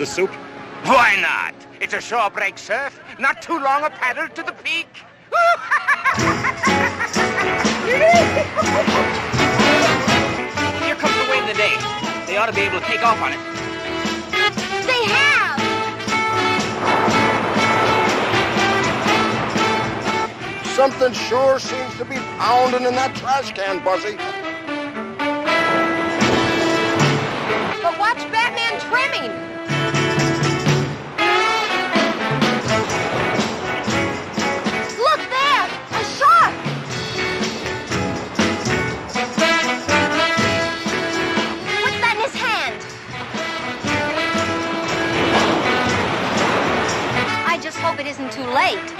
the suit? Why not? It's a shorebreak surf, not too long a paddle to the peak. Here comes the wave of the day. They ought to be able to take off on it. They have! Something sure seems to be pounding in that trash can, Buzzy. But watch Batman trimming! Look there! A shark! What's that in his hand? I just hope it isn't too late.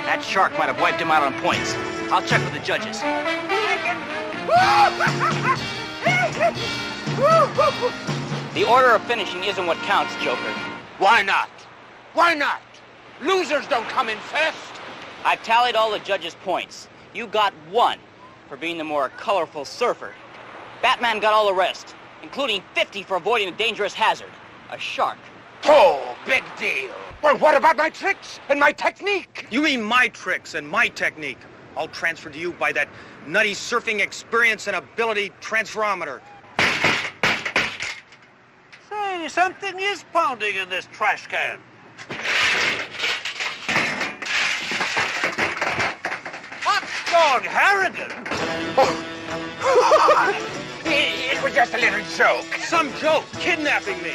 That shark might have wiped him out on points. I'll check with the judges. The order of finishing isn't what counts, Joker. Why not? Why not? Losers don't come in first. I've tallied all the judges' points. You got 1 for being the more colorful surfer. Batman got all the rest, including 50 for avoiding a dangerous hazard, a shark. Oh, big deal. Well, what about my tricks and my technique? You mean my tricks and my technique? All transferred to you by that nutty surfing experience and ability transferometer. Say, something is pounding in this trash can. Hot dog Harrigan! It was just a little joke. Some joke, kidnapping me.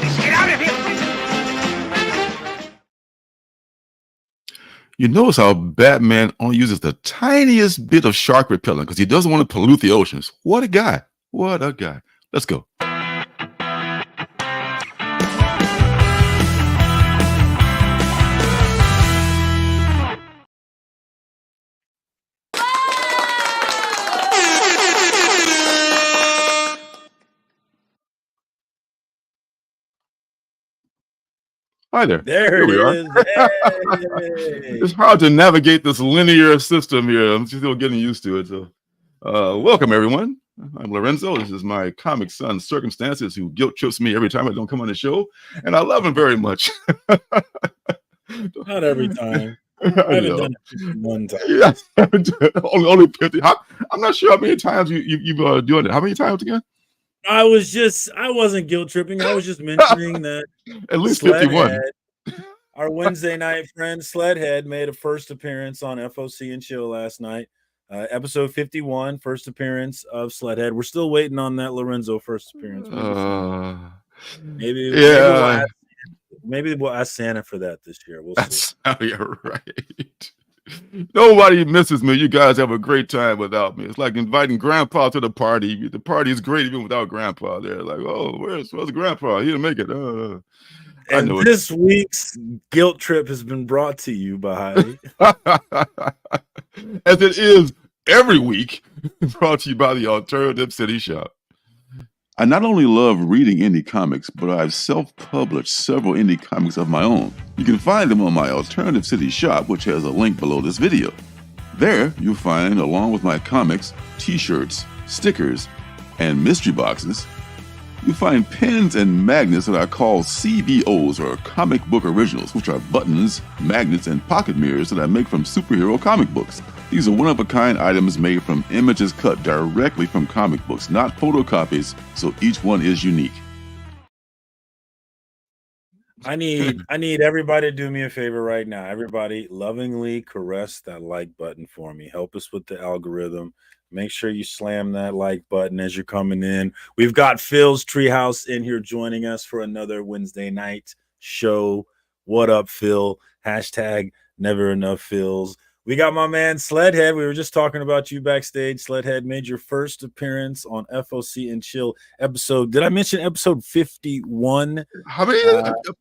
Let's get out of here. You notice how Batman only uses the tiniest bit of shark repellent because he doesn't want to pollute the oceans. What a guy. What a guy. Let's go. Hi there. There we it are. Hey. It's hard to navigate this linear system here. I'm still getting used to it. So, welcome everyone. I'm Lorenzo. This is my comic son, Circumstances, who guilt trips me every time I don't come on the show, and I love him very much. Not every time. I haven't done it one time. Yeah, only 50. I'm not sure how many times you've doing it. How many times again? I wasn't guilt tripping. I was just mentioning that at least 51. Our Wednesday night friend Sledhead made a first appearance on FOC and Chill last night. Episode 51, first appearance of Sledhead. We're still waiting on that Lorenzo first appearance. Maybe we'll ask Santa for that this year. We'll see. You're right. Nobody misses me. You guys have a great time without me. It's like inviting Grandpa to the party. The party is great even without Grandpa there. Like, oh, where's Grandpa? He didn't make it. And this week's guilt trip has been brought to you by, as it is every week, brought to you by the Alternative City Shop. I not only love reading indie comics, but I've self-published several indie comics of my own. You can find them on my Alternative City Shop, which has a link below this video. There, you'll find, along with my comics, t-shirts, stickers, and mystery boxes, you'll find pins and magnets that I call CBOs, or comic book originals, which are buttons, magnets, and pocket mirrors that I make from superhero comic books. These are one-of-a-kind items made from images cut directly from comic books, not photocopies, so each one is unique. I need everybody to do me a favor right now. Everybody lovingly caress that like button for me. Help us with the algorithm. Make sure you slam that like button as you're coming in. We've got Phil's Treehouse in here joining us for another Wednesday night show. What up, Phil? Hashtag never enough Phils. We got my man Sledhead. We were just talking about you backstage. Sledhead made your first appearance on FOC and Chill episode. Did I mention episode 51? How many?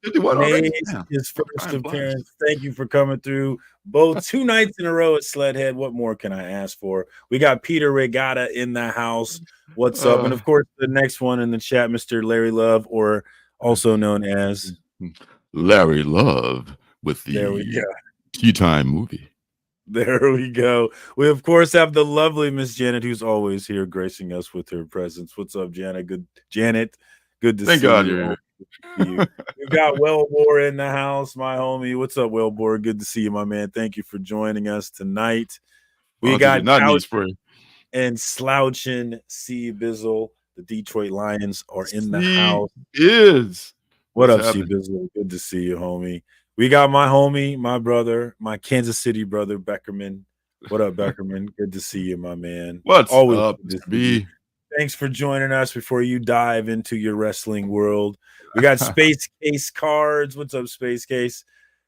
51 already? His first appearance. Thank you for coming through both 2 nights in a row at Sledhead. What more can I ask for? We got Peter Regatta in the house. What's up? And of course, the next one in the chat, Mr. Larry Love, or also known as Larry Love with the Tea Time movie. There we go. We, of course, have the lovely Miss Janet, who's always here gracing us with her presence. What's up, Janet? Good, Janet. Good to Thank see God you. you're here. We've got Wellbore in the house, my homie. What's up, Wellbore? Good to see you, my man. Thank you for joining us tonight. We got not need Couch spray. and Slouchin' C Bizzle. The Detroit Lions are in the house. What's What up, happening? C Bizzle? Good to see you, homie. We got my homie, my brother, my Kansas City brother, Beckerman. What up, Beckerman? Good to see you, my man. What's Always up, good to Mr. see you. B? Thanks for joining us before you dive into your wrestling world. We got Space Case cards. What's up, Space Case?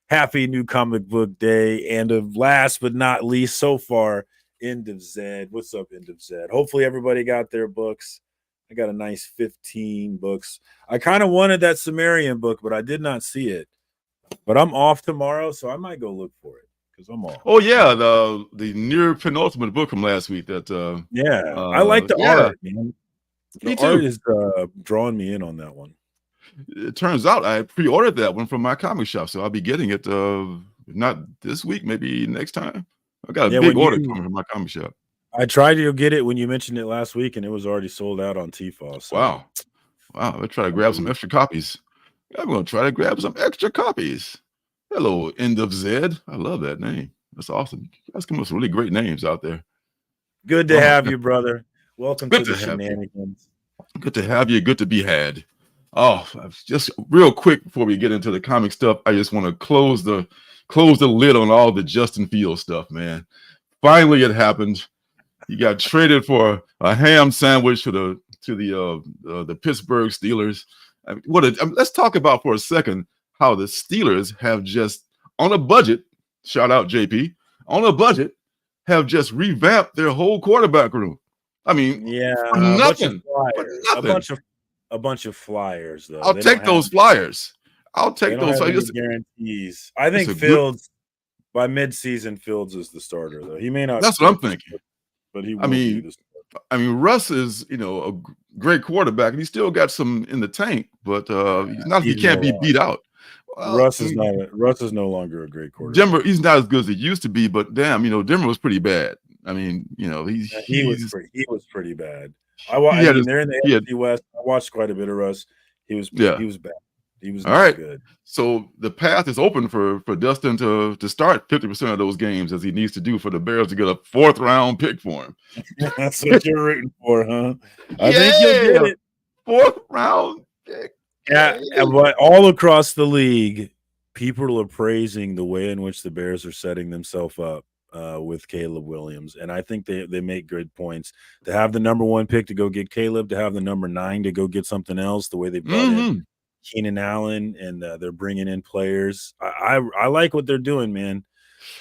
Happy new comic book day. And last but not least, so far, End of Zed. What's up, End of Zed? Hopefully everybody got their books. I got a nice 15 books. I kind of wanted that Sumerian book, but I did not see it. But I'm off tomorrow, so I might go look for it because I'm off. Oh yeah, the near penultimate book from last week. That I like the art, man. Me The art too. is drawing me in on that one. It turns out I pre-ordered that one from my comic shop, so I'll be getting it. Not this week, maybe next time. I got a big order coming from my comic shop. I tried to get it when you mentioned it last week, and it was already sold out on TFOS. So. Wow. I'll try to grab some extra copies. I'm going to try to grab some extra copies. Hello, End of Zed. I love that name. That's awesome. You guys come up with some really great names out there. Good to have you, brother. Welcome to the shenanigans. Good to have you. Good to be had. Oh, just real quick before we get into the comic stuff, I just want to close the lid on all the Justin Fields stuff, man. Finally, it happened. He got traded for a ham sandwich to the Pittsburgh Steelers. Let's talk about for a second how the Steelers have just on a budget. Shout out JP on a budget have just revamped their whole quarterback room. I mean, nothing. A bunch of flyers though. I'll take those flyers. I'll take those guarantees. I think Fields by midseason, Fields is the starter though. He may not. That's what I'm thinking. But he will be the starter. I mean, Russ is a great quarterback, and he still got some in the tank, but he can't be beat out. Well, Russ is no longer a great quarterback. Denver, he's not as good as he used to be, but damn, Denver was pretty bad. I mean, he was pretty bad. They're in the AFC West. I watched quite a bit of Russ. He was bad. He was not good. So the path is open for Dustin to start 50% of those games as he needs to do for the Bears to get a 4th round pick for him. That's what you're rooting for, huh? I think you'll get it. 4th round pick. Yeah, but all across the league, people are praising the way in which the Bears are setting themselves up with Caleb Williams. And I think they make good points. To have the number 1 pick to go get Caleb, to have the number 9 to go get something else, the way they brought in Keenan Allen, and they're bringing in players. I like what they're doing, man.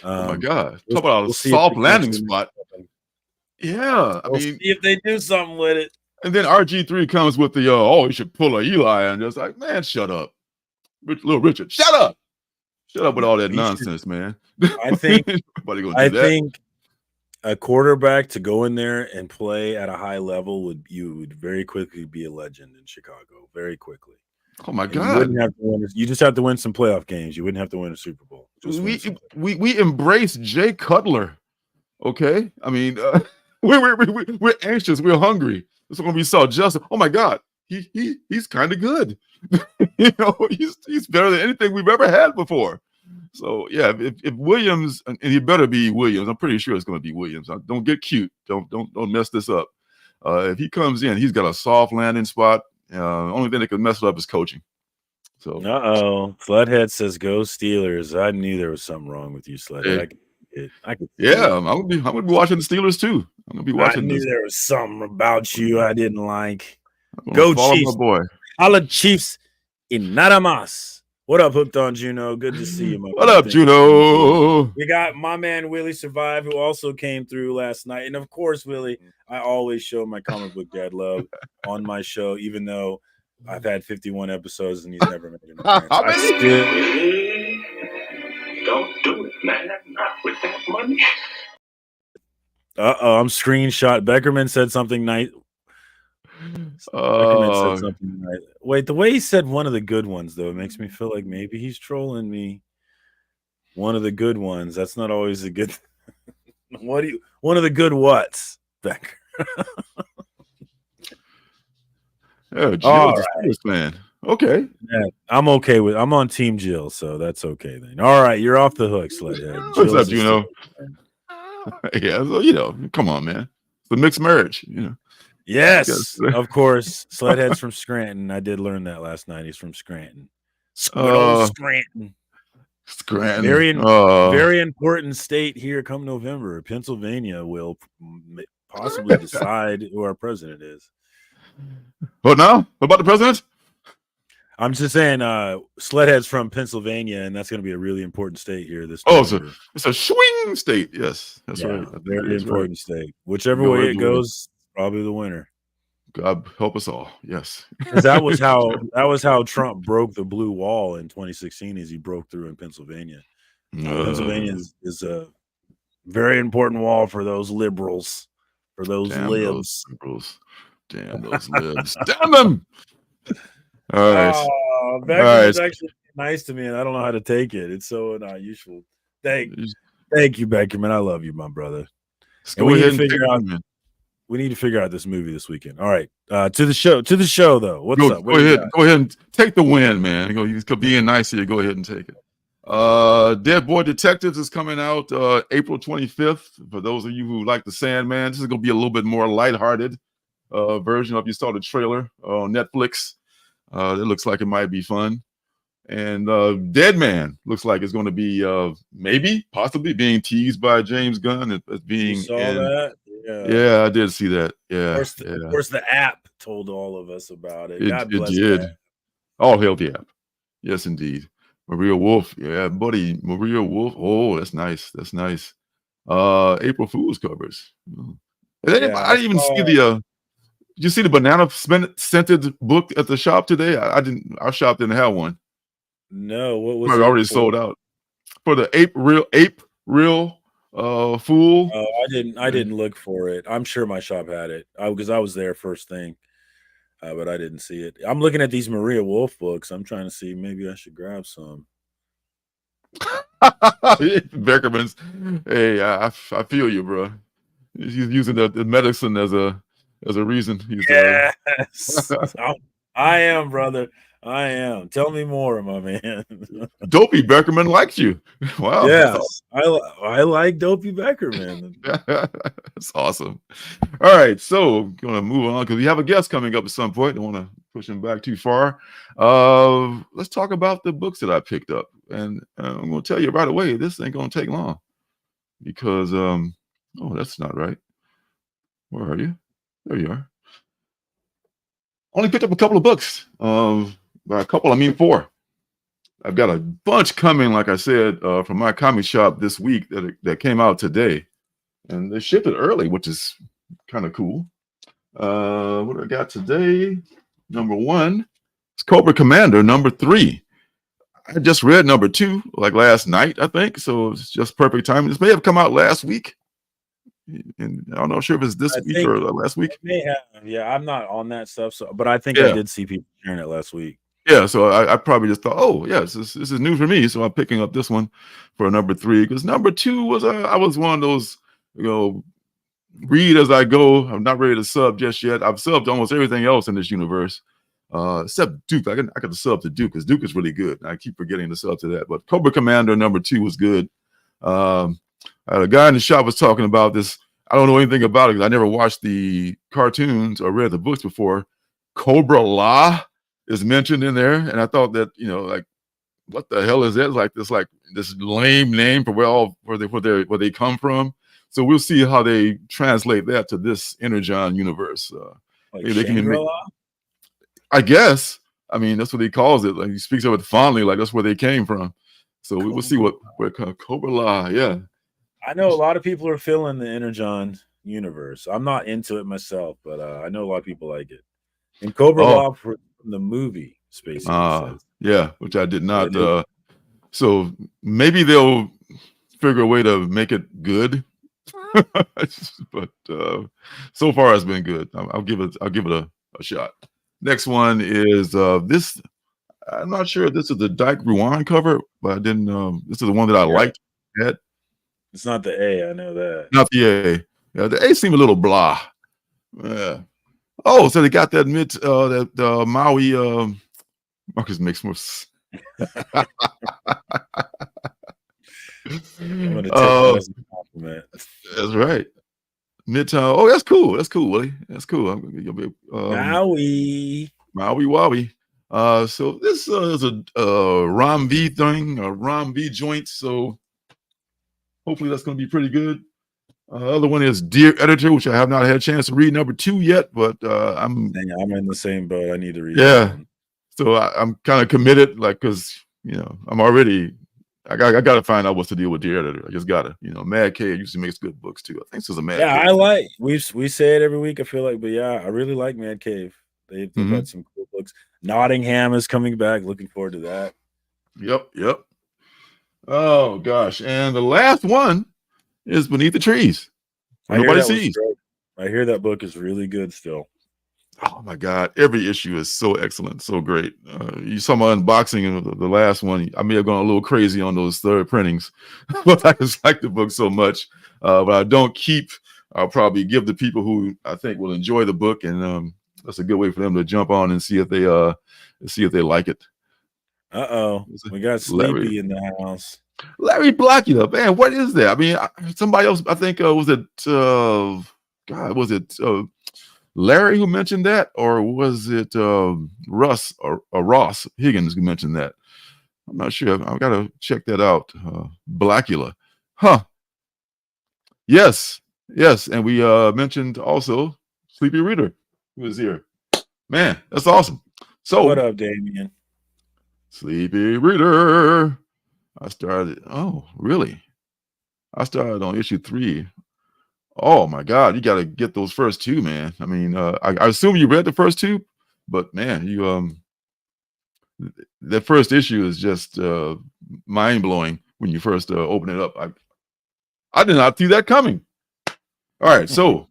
Oh my God! Talk about a soft landing spot. Yeah, we'll see if they do something with it. And then RG3 comes with the you should pull a Eli, and just like, man, shut up, little Richard, shut up with all that nonsense, man. I think a quarterback to go in there and play at a high level would very quickly be a legend in Chicago, very quickly. Oh my God! You just have to win some playoff games. You wouldn't have to win a Super Bowl. We embrace Jay Cutler. Okay, I mean we're anxious. We're hungry. That's when we saw Justin. Oh my God, he's kind of good. He's better than anything we've ever had before. So yeah, if Williams, and he better be Williams. I'm pretty sure it's going to be Williams. Don't get cute. Don't mess this up. If he comes in, he's got a soft landing spot. Only thing that could mess it up is coaching. So Floodhead says go Steelers. I knew there was something wrong with you, Floodhead. I'm gonna be watching the Steelers too. I'm gonna be watching. I knew there was something about you I didn't like. Go Chiefs, my boy. Holla Chiefs in nada más. What up, Hooked on Juno? Good to see you, my What up, Juno? We got my man Willie Survive, who also came through last night. And of course, Willie, I always show my comic book dad love on my show, even though I've had 51 episodes and he's never made an appearance. Don't do it, man. Not with that money. I'm screenshot. Beckerman said something nice. Wait, the way he said one of the good ones, though, it makes me feel like maybe he's trolling me. One of the good ones. That's not always a good. One of the good whats, Becker? Yeah, All Jill's a Steelers fan. Okay. Yeah, I'm okay with. I'm on Team Jill, so that's okay then. All right, you're off the hook, Sledhead. What's up, Jill's a Juno? Steelers fan. Yeah, so come on, man. It's a mixed marriage, Yes, Yes. of course. Sledhead's from Scranton. I did learn that last night. He's from Scranton. Good Uh, old Scranton. Scranton. Very important state here come November. Pennsylvania will possibly decide who our president is. What now? What about the president? I'm just saying, Sledhead's from Pennsylvania, and that's going to be a really important state here this Oh, November. it's a swing state. Yes, that's Yeah, right. a very That's important state. Whichever Go way ahead, it go ahead. goes, probably the winner. God help us all. Yes. 'Cause that was how Trump broke the blue wall in 2016, as he broke through in Pennsylvania. Pennsylvania is a very important wall for those liberals, for those Damn libs. those liberals. Damn those libs. Damn them. All right. Oh, All Beckman's right. actually nice to me, and I don't know how to take it. It's so not useful. Thank you, Beckerman. I love you, my brother. Let's And go we ahead need and to figure take out. it, man. We need to figure out this movie this weekend. All right, to the show though. What's up? What Go do you ahead. got? Go ahead and take the win, man. You could being nice here. Go ahead and take it. Dead Boy Detectives is coming out April 25th. For those of you who like the Sandman, this is going to be a little bit more lighthearted version of. You saw the trailer on Netflix. It looks like it might be fun. And Dead Man looks like it's going to be possibly being teased by James Gunn as being. You saw that? Yeah, I did see that. Yeah, Of course, the app told all of us about it. God it bless did. that. All hail the app. Yes, indeed. Maria Wolf. Yeah, buddy. Maria Wolf. Oh, that's nice. That's nice. April Fool's covers. I didn't even see the. Did you see the banana scented book at the shop today? I didn't. Our shop didn't have one. No, what was It it already for? sold out for the ape real fool. Oh, I didn't look for it. I'm sure my shop had it because I was there first thing, but I didn't see it. I'm looking at these Maria Wolf books. I'm trying to see maybe I should grab some. Beckerman's. Hey, I feel you, bro. He's using the medicine as a reason. Yes, I am, brother. I am. Tell me more, my man. Dopey Beckerman likes you. Wow. Yes, I like Dopey Beckerman. That's awesome. All right, so gonna move on because we have a guest coming up at some point. I don't want to push him back too far. Let's talk about the books that I picked up, and I'm gonna tell you right away. This ain't gonna take long because oh, that's not right. Where are you? There you are. Only picked up a couple of books. By a couple, I mean 4. I've got a bunch coming, like I said, from my comic shop this week that came out today. And they shipped it early, which is kind of cool. What do I got today? Number 1 is Cobra Commander, number 3. I just read number 2 like last night, I think. So it's just perfect timing. This may have come out last week. And I'm not sure if it's this week or last week. May have, yeah. I'm not on that stuff, but I think I did see people sharing it last week. Yeah, so I probably just thought, oh yes, this is new for me. So I'm picking up this one for number 3 because number 2 was I was one of those, read as I go. I'm not ready to sub just yet. I've subbed almost everything else in this universe, except Duke. I got to sub to Duke because Duke is really good. I keep forgetting to sub to that. But Cobra Commander number 2 was good. A guy in the shop was talking about this. I don't know anything about it because I never watched the cartoons or read the books before. Cobra La is mentioned in there, and I thought that like, what the hell is that? Like this lame name for where they come from. So we'll see how they translate that to this Energon universe. Like Shangri-La? I guess. I mean, that's what he calls it. Like he speaks of it fondly, like that's where they came from. So we will see where Cobra La. Yeah. I know a lot of people are feeling the Energon universe. I'm not into it myself, but I know a lot of people like it. And Cobra La from the movie Space. Yeah, which I did not. So maybe they'll figure a way to make it good. But so far it's been good. I'll give it a shot. Next one is this. I'm not sure if this is the Dyke Ruan cover, but I didn't. This is the one that I liked. It's not the A. I know that. Not the A. Yeah, the A seemed a little blah. Yeah. Oh, so they got that Maui. Marcus makes more. I'm gonna take that as a compliment. That's right. Midtown. Oh, that's cool. That's cool, Willie. That's cool. Maui. Maui Wowie. So this is a Rom V thing, a Rom V joint. So hopefully that's going to be pretty good. Other one is Dear Editor, which I have not had a chance to read number 2 yet, but I'm in the same boat. I need to read. Yeah. So I'm kind of committed, like, because I'm already. I got to find out what's the deal with Dear Editor. I just gotta, Mad Cave usually makes good books too. I think this is a Mad Cave. I like. We say it every week. I feel like, but yeah, I really like Mad Cave. They've got some cool books. Nottingham is coming back. Looking forward to that. Yep. Oh gosh, and the last one is Beneath the Trees. Nobody sees. I hear that book is really good still. Oh my God, every issue is so excellent, so great. You saw my unboxing of the last one. I may have gone a little crazy on those third printings, but I just like the book so much. But I don't keep. I'll probably give the people who I think will enjoy the book, and that's a good way for them to jump on and see if they like it. We got Sleepy in the house. Larry Blackula, man, what is that? I mean, somebody else. I think was it Larry who mentioned that, or was it Russ or Ross Higgins who mentioned that? I'm not sure. I've got to check that out. Blackula, Yes, and we mentioned also Sleepy Reader, who was here. Man, that's awesome. So what up, Damien? Sleepy Reader. I started. Oh, really? I started on issue 3. Oh my God, you got to get those first 2, man. I mean, I assume you read the first 2, but man, you that first issue is just mind blowing when you first open it up. I did not see that coming. All right, so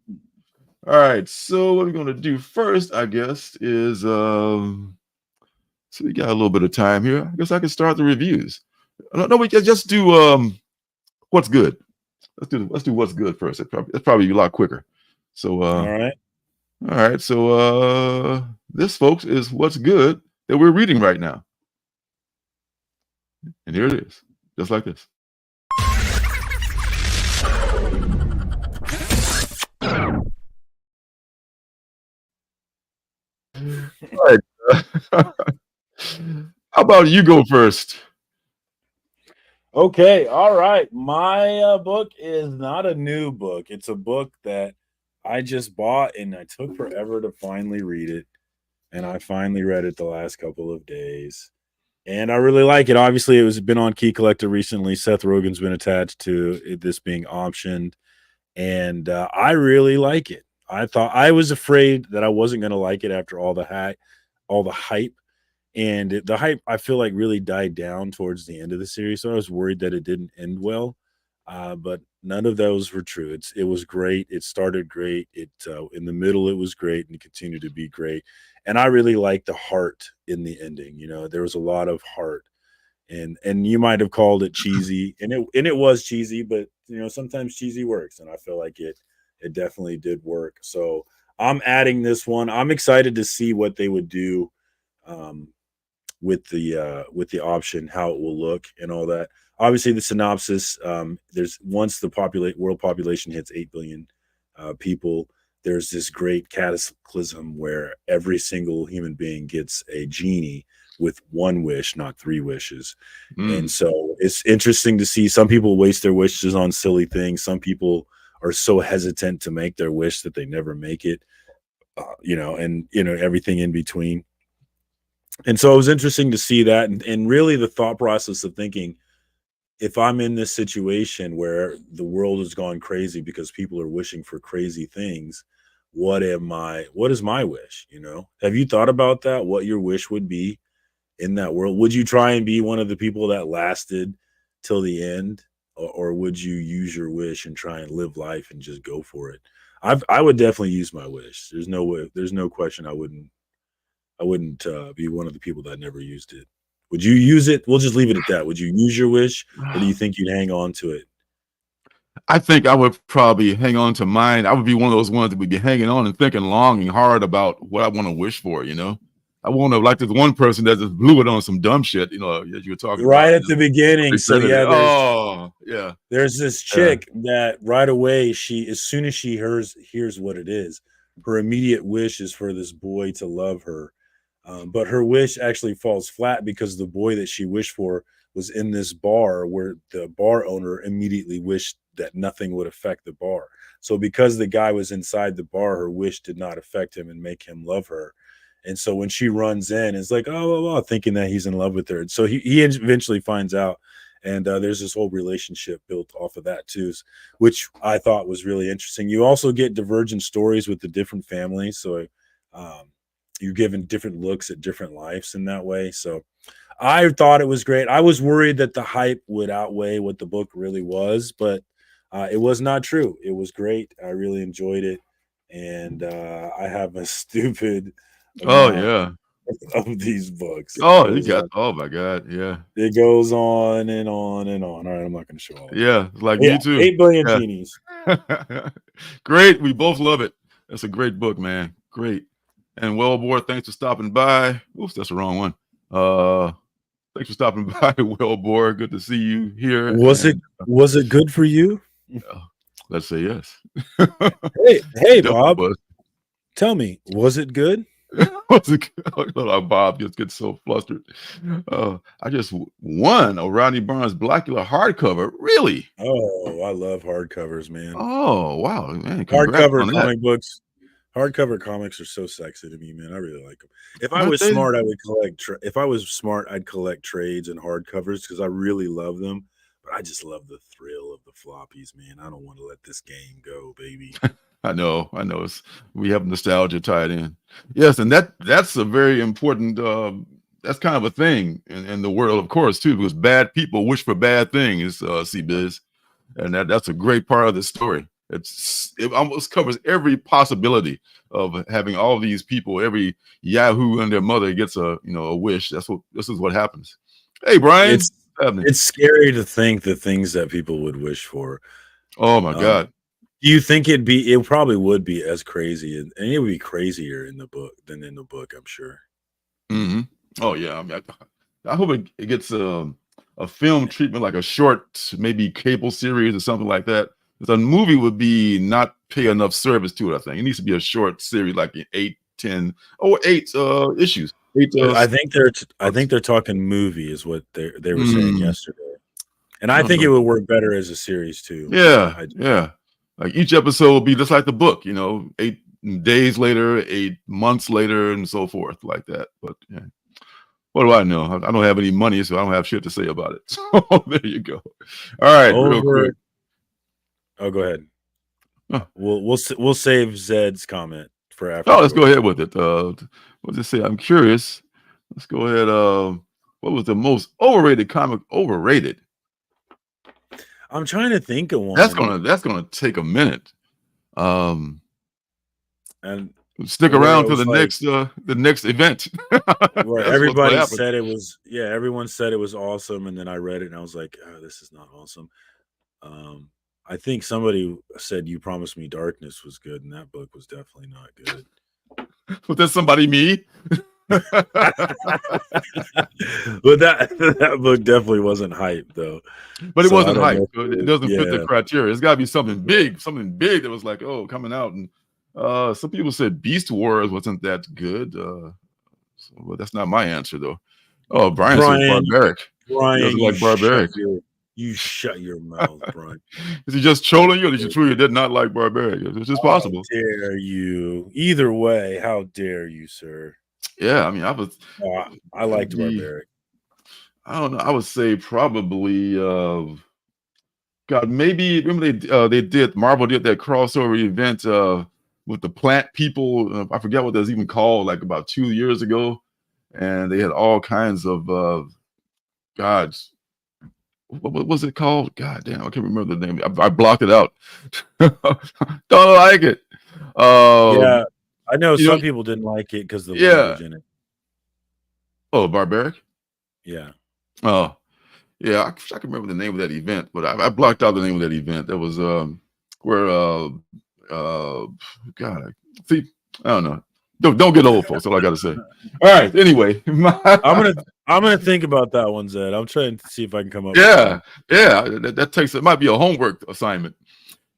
what we're gonna do first, I guess, is so we got a little bit of time here. I guess I can start the reviews. No, we can just do what's good. Let's do what's good first. That's probably a lot quicker. So all right. So this, folks, is what's good that we're reading right now, and here it is, just like this. All right. How about you go first? Okay, all right. My book is not a new book. It's a book that I just bought, and I took forever to finally read it. And I finally read it the last couple of days. And I really like it. Obviously, it was been on Key Collector recently. Seth Rogen's been attached to this being optioned. And I really like it. I was afraid that I wasn't going to like it after all the hype. And the hype, I feel like, really died down towards the end of the series. So I was worried that it didn't end well. But none of those were true. It was great. It started great. In the middle, it was great, and it continued to be great. And I really liked the heart in the ending. There was a lot of heart. And you might have called it cheesy, and it was cheesy, but sometimes cheesy works, and I feel like it definitely did work. So I'm adding this one. I'm excited to see what they would do with the option, how it will look and all that. Obviously, the synopsis, there's once the world population hits 8 billion people, there's this great cataclysm where every single human being gets a genie with 1 wish, not 3 wishes. And so it's interesting to see some people waste their wishes on silly things. Some people are so hesitant to make their wish that they never make it, and everything in between. And so it was interesting to see that, and really the thought process of thinking, if I'm in this situation where the world has gone crazy because people are wishing for crazy things, what is my wish? Have you thought about that? What your wish would be in that world? Would you try and be one of the people that lasted till the end, or would you use your wish and try and live life and just go for it? I would definitely use my wish. There's no question I wouldn't be one of the people that never used it. Would you use it? We'll just leave it at that. Would you use your wish, or do you think you'd hang on to it? I think I would probably hang on to mine. I would be one of those ones that would be hanging on and thinking long and hard about what I want to wish for, you know? I won't have like this one person that just blew it on some dumb shit, you know, as you were talking about. Right at the beginning. So yeah, there's this chick that right away, as soon as she hears what it is, her immediate wish is for this boy to love her. But her wish actually falls flat because the boy that she wished for was in this bar where the bar owner immediately wished that nothing would affect the bar. So because the guy was inside the bar, her wish did not affect him and make him love her. And so when she runs in, it's like, oh, thinking that he's in love with her. And so he eventually finds out. And there's this whole relationship built off of that too, which I thought was really interesting. You also get divergent stories with the different families. So you're given different looks at different lives in that way. So I thought it was great. I was worried that the hype would outweigh what the book really was, but it was not true. It was great. I really enjoyed it. And I have a stupid of these books. Oh, you got, oh my God. Yeah. It goes on and on and on. All right. I'm not going to show all. Yeah. Like me too. 8 billion genies. Great. We both love it. That's a great book, man. Great. And Wellbore, thanks for stopping by. Oops, that's the wrong one. Thanks for stopping by, Wellbore. Good to see you here. Was it good for you? Let's say yes. Hey, Bob. Tell me, was it good? Was it good? Bob just gets so flustered. I just won a Rodney Barnes Blackula hardcover. Really? Oh, I love hardcovers, man. Oh, wow, man. Hardcover comic books. Hardcover comics are so sexy to me, man. I really like them. If I was smart, I would collect. If I was smart, I'd collect trades and hardcovers because I really love them. But I just love the thrill of the floppies, man. I don't want to let this game go, baby. I know. We have nostalgia tied in. Yes, and that's a very important. That's kind of a thing in the world, of course, too, because bad people wish for bad things. CBiz, and that's a great part of the story. It almost covers every possibility of having all these people. Every Yahoo and their mother gets a wish. This is what happens. Hey, Brian, it's scary to think the things that people would wish for. Oh my God. Do you think it probably would be as crazy, and it would be crazier in the book than in the book, I'm sure. Mm-hmm. Oh yeah. I mean, I hope it gets a film treatment, like a short, maybe cable series or something like that. The movie would be not pay enough service to it. I think it needs to be a short series, like 8 issues. I think they're talking movie is what they were saying yesterday, and I think it would work better as a series too. Yeah. Like each episode will be just like the book, 8 days later, 8 months later, and so forth, like that. But yeah, what do I know? I don't have any money, so I don't have shit to say about it. So there you go. All right, real quick. Oh, go ahead. We'll save Zed's comment for after. Oh, let's go ahead with it. What's it say? I'm curious. Let's go ahead. What was the most overrated comic? Overrated. I'm trying to think of one. That's gonna take a minute. And stick around to the next event. Where everybody said it was. Yeah, everyone said it was awesome, and then I read it and I was like, oh, this is not awesome. I think somebody said You Promised Me Darkness was good, and that book was definitely not good. Was that somebody me? But that book definitely wasn't hype, though. But it wasn't hype. It doesn't fit the criteria. It's got to be something big that was like, coming out. And some people said Beast Wars wasn't that good. Well, that's not my answer, though. Oh, Brian says barbaric. Brian, he doesn't like barbaric. You shut your mouth, Brian. Is he just trolling you, or did you truly did not like barbaric? It's just possible. How dare you? Either way, how dare you, sir? Yeah, I mean, I liked barbaric. I don't know. I would say probably. God, maybe remember Marvel did that crossover event with the plant people. I forget what that was even called, like about 2 years ago, and they had all kinds of what was it called? God damn, I can't remember the name. I blocked it out. Don't like it. Yeah, I know some people didn't like it because the language in it. Oh, barbaric. Yeah. Oh, Yeah, I wish I can remember the name of that event, but I blocked out the name of that event. That was where God, see, I don't know. Don't get old, folks. All I got to say. All right. Anyway, I'm gonna think about that one, Zed. I'm trying to see if I can come up. yeah, that takes, it might be a homework assignment.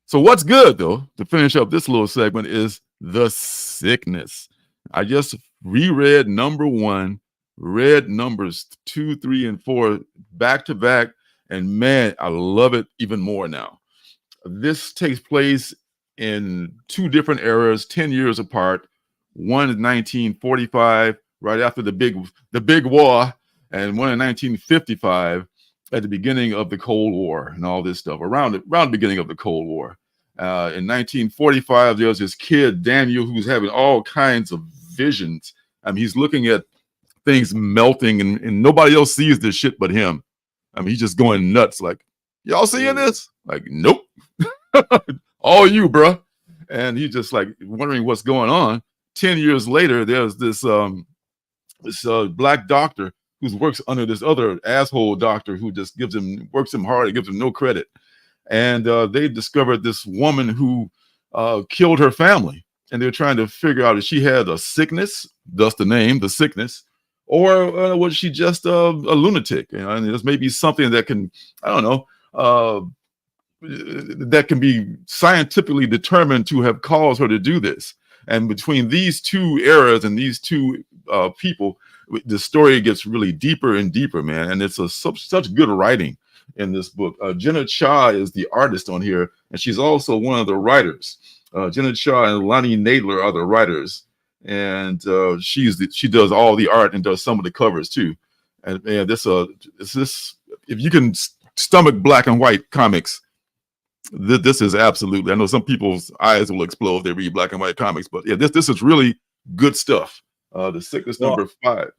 So what's good though to finish up this little segment is The Sickness. I just reread number 1, read numbers 2, 3, and 4 back to back, and man, I love it even more now. This takes place in 2 different eras, 10 years apart. One in 1945, right after the big war, and one in 1955 at the beginning of the Cold War and all this stuff, around the beginning of the Cold War. In 1945, there was this kid, Daniel, who's having all kinds of visions. I mean, he's looking at things melting, and nobody else sees this shit but him. I mean, he's just going nuts. Like, y'all seeing this? Like, nope. All you, bruh. And he's just like wondering what's going on. 10 years later, there's this black doctor who works under this other asshole doctor who just works him hard and gives him no credit. And they discovered this woman who killed her family. And they're trying to figure out if she had a sickness, thus the name, The Sickness, or was she just a lunatic? You know, and there's maybe something that can, I don't know, that can be scientifically determined to have caused her to do this. And between these 2 eras and these 2 people, the story gets really deeper and deeper, man. And it's such good writing in this book. Jenna Cha is the artist on here, and she's also one of the writers. Jenna Cha and Lonnie Nadler are the writers, and she does all the art and does some of the covers too. And man, this if you can stomach black and white comics, this is absolutely. I know some people's eyes will explode if they read black and white comics, but yeah, this is really good stuff. The Sickness, number 5.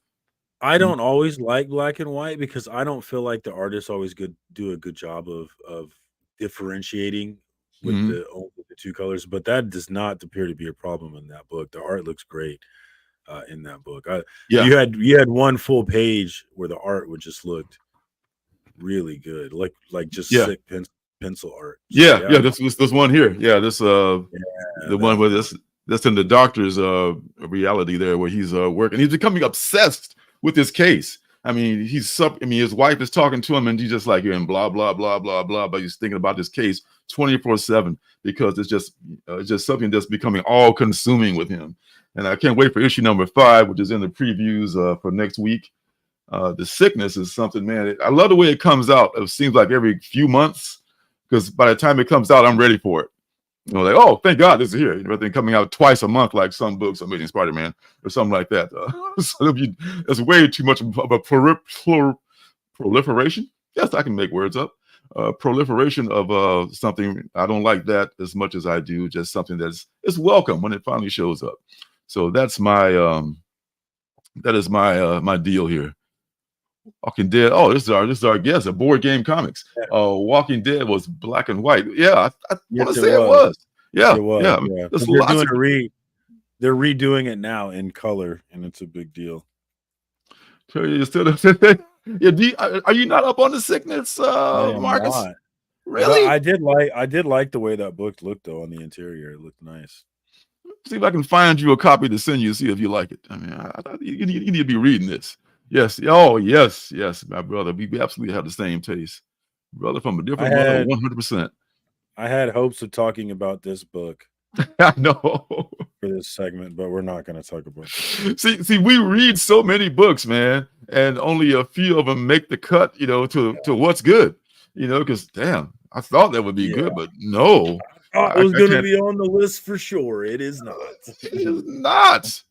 I don't always like black and white because I don't feel like the artists always do a good job of differentiating with the 2 colors. But that does not appear to be a problem in that book. The art looks great in that book. You had one full page where the art would just looked really good, like just sick pencil art. So, This one here. Yeah, this the one where that's in the doctor's reality there, where he's working. He's becoming obsessed with this case. I mean, his wife is talking to him, and he's just like, and blah blah blah blah blah. But he's thinking about this case 24/7 because it's just something that's becoming all consuming with him. And I can't wait for issue number 5, which is in the previews for next week. The Sickness is something, man. I love the way it comes out. It seems like every few months, because by the time it comes out, I'm ready for it. You know, like, oh, thank God this is here. Rather than coming out twice a month like some books, Amazing Spider-Man or something like that. So it's way too much of a proliferation. Yes, I can make words up. Proliferation of something. I don't like that as much as I do just something it's welcome when it finally shows up. So that's my my deal here. Walking Dead. Oh, this is our guest at Board Game Comics. Walking Dead was black and white. Yeah, I want to say it was. Yeah, it was. Yeah. They're redoing it now in color, and it's a big deal. So you still, are you not up on The Sickness, Marcus? Not. Really? But I did like the way that book looked though on the interior. It looked nice. See if I can find you a copy to send you. See if you like it. I mean, you need to be reading this. Yes. Oh, yes, my brother. We absolutely have the same taste, brother, from a different mother, 100%. I had hopes of talking about this book. I know for this segment, but we're not going to talk about it. See, we read so many books, man, and only a few of them make the cut. You know, to what's good. You know, because damn, I thought that would be good, but no, it was going to be on the list for sure. It is not. It is not.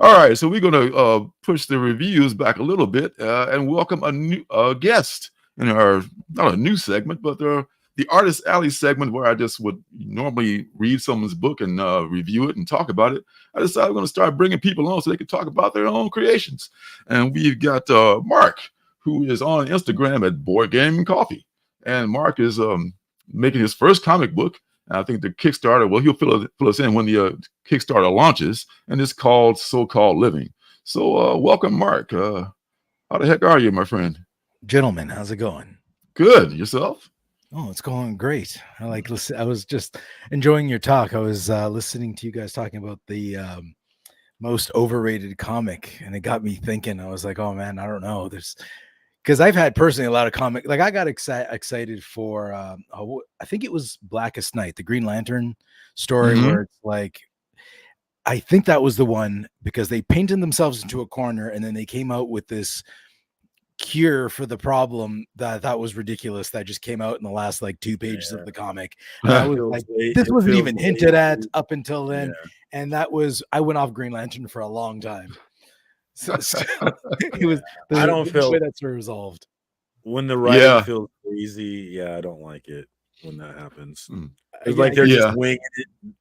All right, so we're going to push the reviews back a little bit and welcome a new guest in our, not a new segment, but the Artist Alley segment where I just would normally read someone's book and review it and talk about it. I decided I'm going to start bringing people on so they can talk about their own creations. And we've got Mark, who is on Instagram at Board Game Coffee. And Mark is making his first comic book. I think the Kickstarter, well, he'll fill us in when the Kickstarter launches, and it's called So-Called Living. So welcome, Mark. How the heck are you, my friend? Gentlemen, how's it going? Good. Yourself? Oh, it's going great. I like listen. I was just enjoying your talk. I was listening to you guys talking about the most overrated comic, and it got me thinking. I was like, oh man, I don't know. There's because I've had personally a lot of comic. Like I got excited for I think it was Blackest Night, the Green Lantern story, Mhm. where it's like I think that was the one because they painted themselves into a corner, and then they came out with this cure for the problem that I thought was ridiculous that just came out in the last like 2 pages of the comic. And I was like, this wasn't even hinted at up until then. And that was I went off Green Lantern for a long time. So it was I don't feel way that's resolved. when the writing Yeah. feels crazy. Yeah, I don't like it when that happens. Mm. It's like they're Yeah. just winging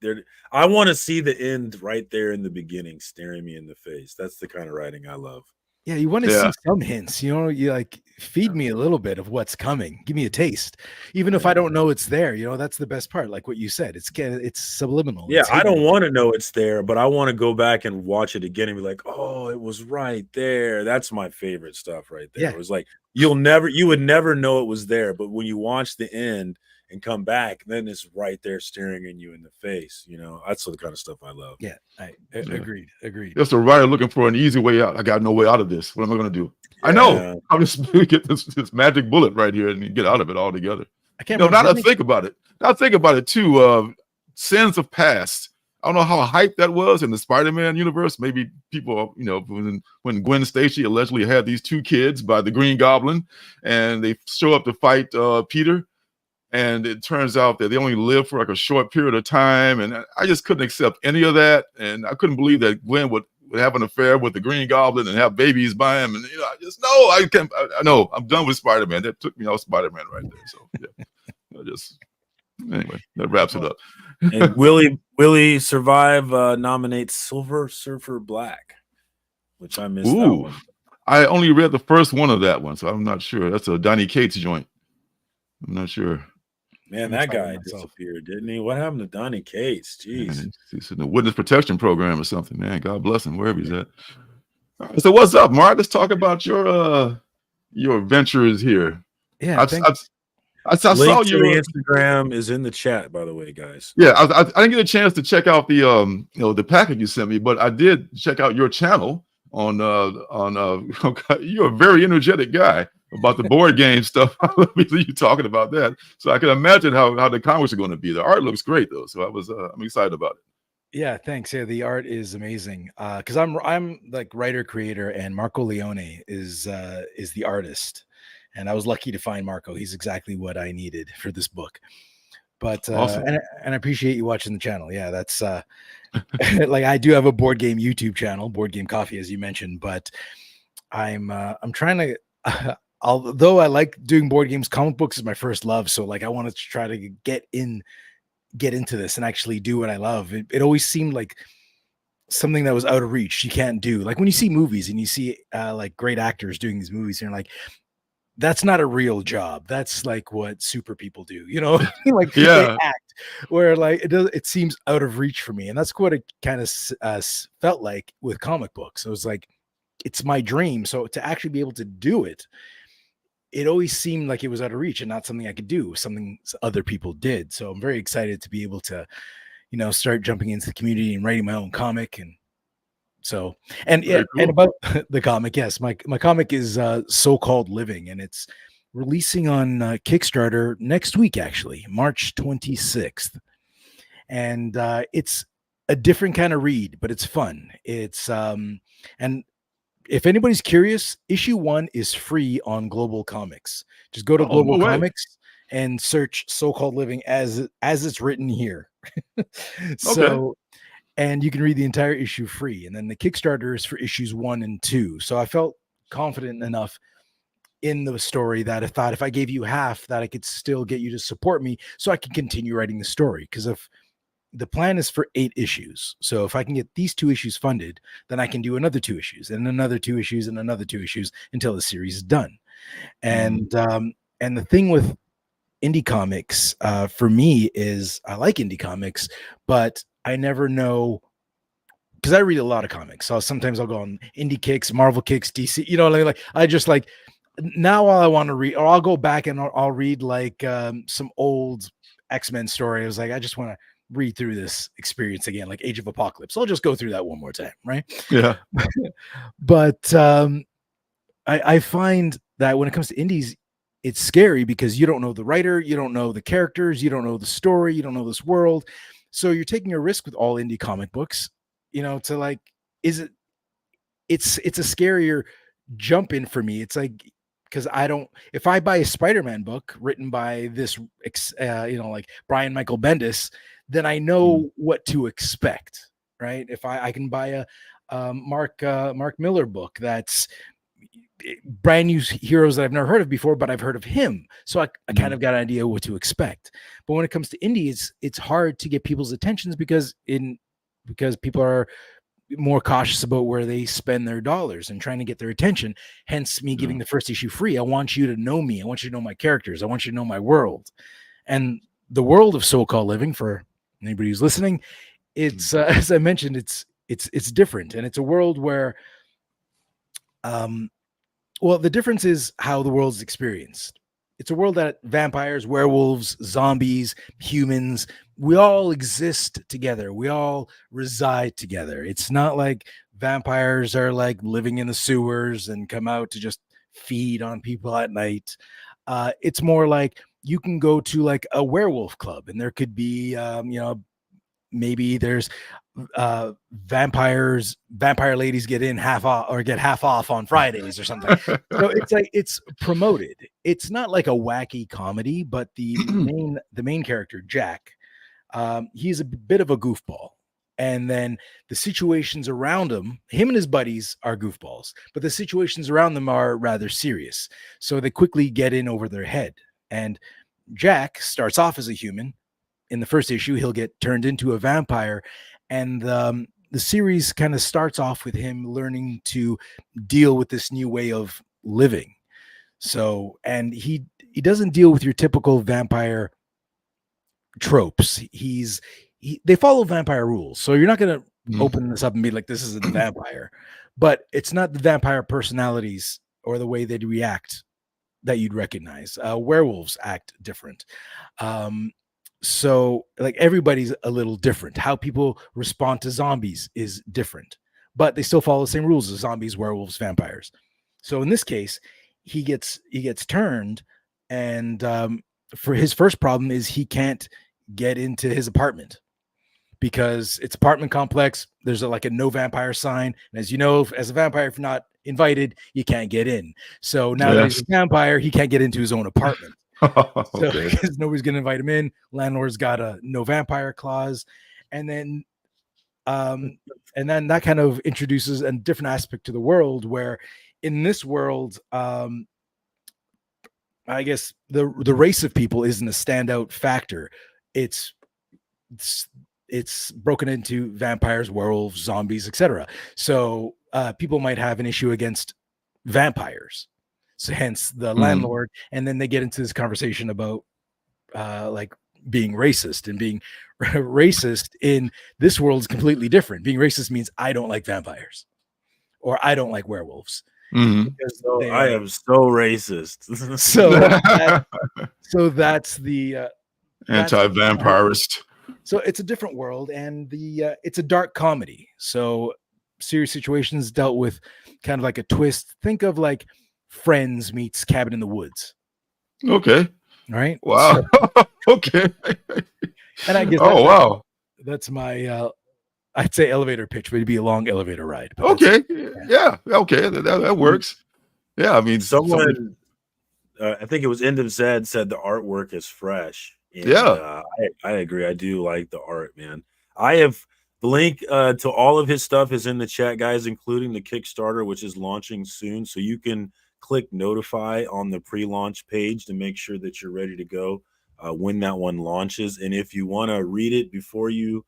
it. I want to see the end right there in the beginning, staring me in the face. That's the kind of writing I love. Yeah, you want to Yeah. see some hints, you know, you like feed me a little bit of what's coming. Give me a taste. Even if I don't know it's there, you know, that's the best part. Like what you said, it's subliminal. Yeah, It's I don't hidden. want to know it's there, but I want to go back and watch it again and be like, oh, it was right there. That's my favorite stuff right there. Yeah. It was like you would never know it was there, but when you watch the end and come back, then it's right there staring at you in the face. You know, that's the kind of stuff I love. Yeah, agreed. Just a writer looking for an easy way out. I got no way out of this. What am I going to do? I know. Yeah. I'm just get this magic bullet right here and get out of it altogether. I can't No, now remember. that I think about it. Now I think about it too. Sins of Past. I don't know how hyped that was in the Spider-Man universe. Maybe people, you know, when Gwen Stacy allegedly had these 2 kids by the Green Goblin, and they show up to fight Peter, and it turns out that they only live for like a short period of time, and I just couldn't accept any of that, and I couldn't believe that Gwen would have an affair with the Green Goblin and have babies by him, and you know, I just no, I can't. I know I'm done with Spider-Man. That took me off Spider-Man right there. So yeah, anyway, that wraps it up. And Willie Survive nominates Silver Surfer Black, which I missed that Ooh, one. I only read the first one of that one, so I'm not sure. That's a Donny Cates joint. I'm not sure. Man, that guy disappeared, didn't he? What happened to Donny Cates? Jeez. Man, he's in the witness protection program or something, man. God bless him, wherever he's at. All right, so what's up, Mark? Let's talk about your ventures here. Yeah, I saw Link to your the Instagram is in the chat, by the way, guys. Yeah, I didn't get a chance to check out the you know, the package you sent me, but I did check out your channel on you're a very energetic guy about the board game stuff. I love you talking about that. So I can imagine how the comics are going to be. The art looks great though, so I'm excited about it. Yeah, thanks. Yeah, the art is amazing. Because I'm like writer creator, and Marco Leone is the artist, and I was lucky to find Marco. He's exactly what I needed for this book. But Awesome. and I appreciate you watching the channel. Yeah, that's like I do have a board game YouTube channel, Board Game Coffee, as you mentioned. But I'm trying to. Although I like doing board games, comic books is my first love. So like I wanted to try to get into this and actually do what I love. It always seemed like something that was out of reach. You can't do, like when you see movies and you see like great actors doing these movies, and you're like, that's not a real job. That's like what super people do, you know? Like Yeah. they act where like it seems out of reach for me. And that's what it kind of felt like with comic books. It was like, it's my dream. So to actually be able to do it, it always seemed like it was out of reach and not something I could do, something other people did. So I'm very excited to be able to, you know, start jumping into the community and writing my own comic. And so, and yeah, Very and cool. about the comic, yes, my comic is So-Called Living, and it's releasing on Kickstarter next week, actually, March 26th. And it's a different kind of read, but it's fun. It's and if anybody's curious, issue 1 is free on Global Comics. Just go to Global no way. Comics and search So-Called Living as it's written here. So, and you can read the entire issue free. And then the Kickstarter is for issues 1 and 2. So I felt confident enough in the story that I thought if I gave you half, that I could still get you to support me so I can continue writing the story. Because if the plan is for 8 issues. So if I can get these 2 issues funded, then I can do another 2 issues and another 2 issues and another 2 issues until the series is done. And the thing with indie comics for me is I like indie comics, but I never know, because I read a lot of comics. So sometimes I'll go on indie kicks, Marvel kicks, DC, you know, like I just like, now all I want to read, or I'll go back and I'll read like some old X-Men story. I was like, I just want to read through this experience again, like Age of Apocalypse. I'll just go through that one more time, right? Yeah. But I find that when it comes to indies, it's scary because you don't know the writer, you don't know the characters, you don't know the story, you don't know this world. So you're taking a risk with all indie comic books, to like, it's a scarier jump in for me. It's like, because if I buy a Spider-Man book written by this, like Brian Michael Bendis, then I know what to expect, right? If I can buy a Mark Miller book that's brand new heroes that I've never heard of before, but I've heard of him. So I kind of got an idea what to expect. But when it comes to indies, it's hard to get people's attentions because people are more cautious about where they spend their dollars and trying to get their attention. Hence me giving the first issue free. I want you to know me. I want you to know my characters. I want you to know my world. And the world of so-called living, for anybody who's listening, it's as I mentioned, it's different. And it's a world where well, the difference is how the world is experienced. It's a world that vampires, werewolves, zombies, humans, we all exist together. We all reside together. It's not like vampires are like living in the sewers and come out to just feed on people at night. It's more like you can go to like a werewolf club and there could be, maybe there's vampire ladies get in half off or get half off on Fridays or something. So it's like it's promoted. It's not like a wacky comedy, but the main character, Jack, he's a bit of a goofball. And then the situations around him and his buddies are goofballs, but the situations around them are rather serious. So they quickly get in over their head. And Jack starts off as a human. In the first issue, he'll get turned into a vampire. And the series kind of starts off with him learning to deal with this new way of living. So, and he doesn't deal with your typical vampire tropes. They follow vampire rules. So you're not going to open this up and be like, this is a vampire, but it's not the vampire personalities or the way they react that you'd recognize. Werewolves act different. So like everybody's a little different. How people respond to zombies is different, but they still follow the same rules as zombies, werewolves, vampires. So in this case, he gets turned, and for his first problem is he can't get into his apartment because it's apartment complex. There's like a no vampire sign. And as you know, as a vampire, if you're not invited, you can't get in. So now that he's a vampire, he can't get into his own apartment. So because nobody's gonna invite him in, landlord's got a no vampire clause, and then that kind of introduces a different aspect to the world where in this world I guess the race of people isn't a standout factor. It's broken into vampires, werewolves, zombies, etc. So people might have an issue against vampires. So hence the landlord, and then they get into this conversation about like being racist, and being racist in this world is completely different. Being racist means I don't like vampires or I don't like werewolves. So I am so racist. So that's the anti-vampirist. So it's a different world, and it's a dark comedy. So serious situations dealt with kind of like a twist. Think of like Friends meets Cabin in the Woods. Okay. Right. Wow. So, okay. And I guess that's my I'd say elevator pitch, but it'd be a long elevator ride. Okay. Yeah. Okay. That works. Yeah. I mean, someone I think it was End of Zed said the artwork is fresh. And, I agree. I do like the art, man. I have the link to all of his stuff is in the chat, guys, including the Kickstarter, which is launching soon. So you can click notify on the pre-launch page to make sure that you're ready to go when that one launches. And if you want to read it before you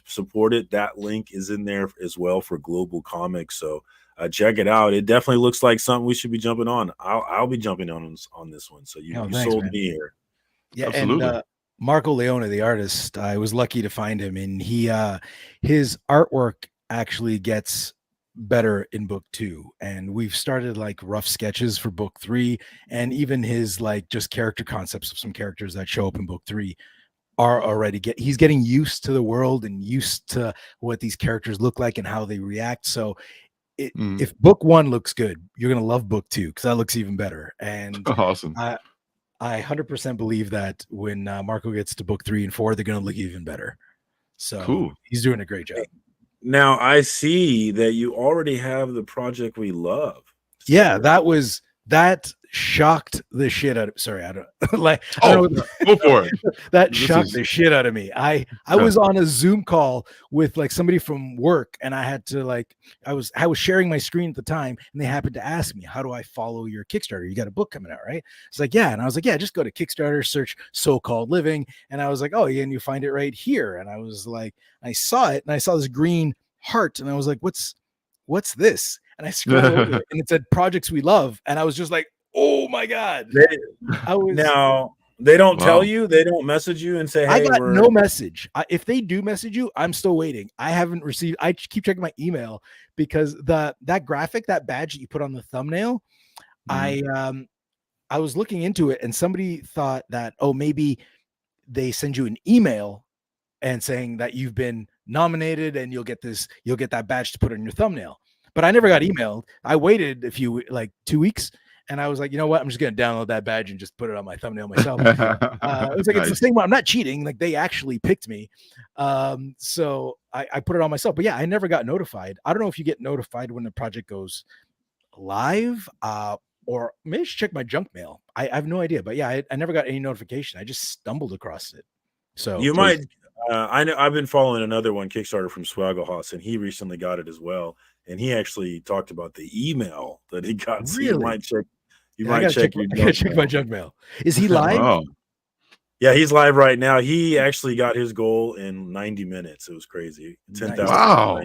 support it, that link is in there as well for Global Comics. So check it out. It definitely looks like something we should be jumping on. I'll be jumping on this one. So you sold me here. Yeah, absolutely. And Marco Leone, the artist, I was lucky to find him, and his artwork actually gets better in book 2, and we've started like rough sketches for book 3, and even his like just character concepts of some characters that show up in book 3 are already he's getting used to the world and used to what these characters look like and how they react. So if book 1 looks good, you're gonna love book 2 because that looks even better. And Awesome. I 100% believe that when Marco gets to book 3 and 4, they're gonna look even better. So cool. He's doing a great job. Now I see that you already have the project we love. Yeah, that shocked the shit out of. Sorry, I don't like. I don't know go for it. That shocked the shit out of me. I was on a Zoom call with like somebody from work, and I had to like I was sharing my screen at the time, and they happened to ask me, "How do I follow your Kickstarter? You got a book coming out, right?" It's like, "Yeah," and I was like, "Yeah, just go to Kickstarter, search So-Called Living," and I was like, "Oh yeah," and you find it right here, and I was like, I saw it, and I saw this green heart, and I was like, "What's this?" And I scrolled over, and it said "Projects We Love," and I was just like, "Oh my god!" Now they don't tell you, they don't message you and say, "Hey, I got no message." If they do message you, I'm still waiting. I haven't received. I keep checking my email because that graphic, that badge that you put on the thumbnail, I was looking into it, and somebody thought that maybe they send you an email and saying that you've been nominated and you'll get that badge to put on your thumbnail. But I never got emailed. I waited 2 weeks, and I was like, you know what? I'm just going to download that badge and just put it on my thumbnail myself. It was like, It's the same one. I'm not cheating. Like, they actually picked me. So I put it on myself. But yeah, I never got notified. I don't know if you get notified when the project goes live, or maybe I should check my junk mail. I have no idea. But yeah, I never got any notification. I just stumbled across it. So you might. I know I've been following another one, Kickstarter from Swagglehauss, and he recently got it as well. And he actually talked about the email that he got. So you might check. I gotta check my junk mail. Is he live? Wow. Yeah, he's live right now. He actually got his goal in 90 minutes. It was crazy. 10,000. Wow.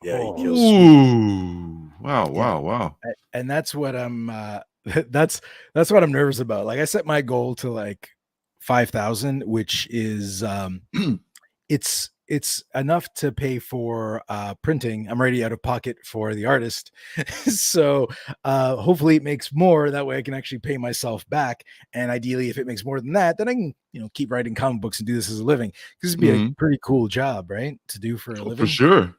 Yeah, he kills. Ooh. Wow. And that's what I'm. That's what I'm nervous about. Like, I set my goal to like 5,000, which is it's enough to pay for printing. I'm already out of pocket for the artist. So hopefully it makes more. That way I can actually pay myself back. And ideally, if it makes more than that, then I can, keep writing comic books and do this as a living. This would be a pretty cool job, right? To do for a living. For sure.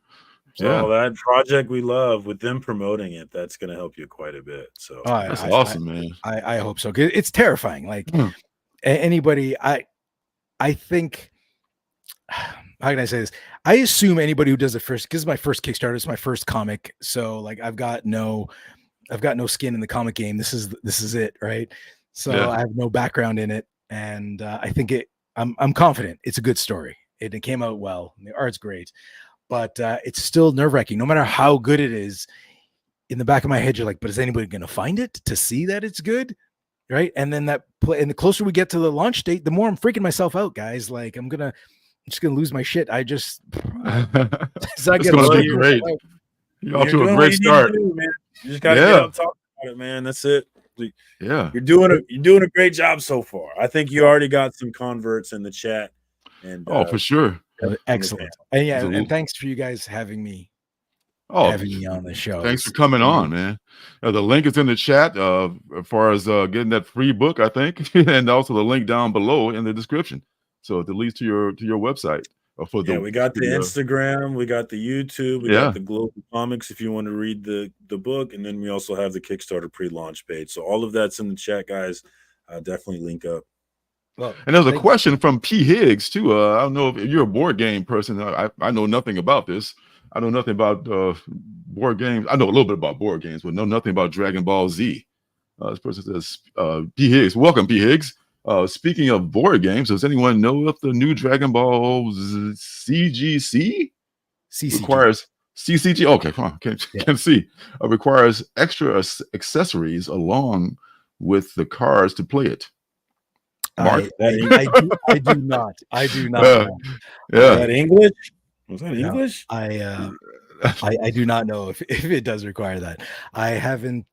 So that project we love, with them promoting it, that's going to help you quite a bit. So that's awesome, man. I hope so. It's terrifying. Like anybody, I think, how can I say this? I assume anybody who does it first, because it's my first Kickstarter, it's my first comic. So like I've got no skin in the comic game. This is it, right? So I have no background in it. And I think I'm confident it's a good story. It came out well. The art's great. But it's still nerve-wracking. No matter how good it is, in the back of my head, you're like, but is anybody going to find it to see that it's good? Right? And then and the closer we get to the launch date, the more I'm freaking myself out, guys. Like, I'm just gonna lose my shit. I just it's gonna be great. You're off to a great start. You just gotta get up, talk about it, man. That's it. Yeah, you're doing a great job so far. I think you already got some converts in the chat. And for sure. Excellent. And and thanks for you guys having me on the show. Thanks for coming on, man. The link is in the chat as far as getting that free book, I think, and also the link down below in the description. So it leads to your website. We got the Instagram, we got the YouTube, we got the Global Comics if you want to read the book, and then we also have the Kickstarter pre-launch page. So all of that's in the chat, guys. Definitely link up. Well, and there's a question from P. Higgs too. I don't know if you're a board game person. I know nothing about this. I know nothing about board games. I know a little bit about board games, but know nothing about Dragon Ball Z. This person says, P. Higgs. Welcome, P. Higgs. Speaking of board games, does anyone know if the new Dragon Ball CGC requires CCG? Okay, come on, can't see. Requires extra accessories along with the cards to play it. Mark? I do not. I do not. Yeah. Was that English? Was that English? I do not know if it does require that. I haven't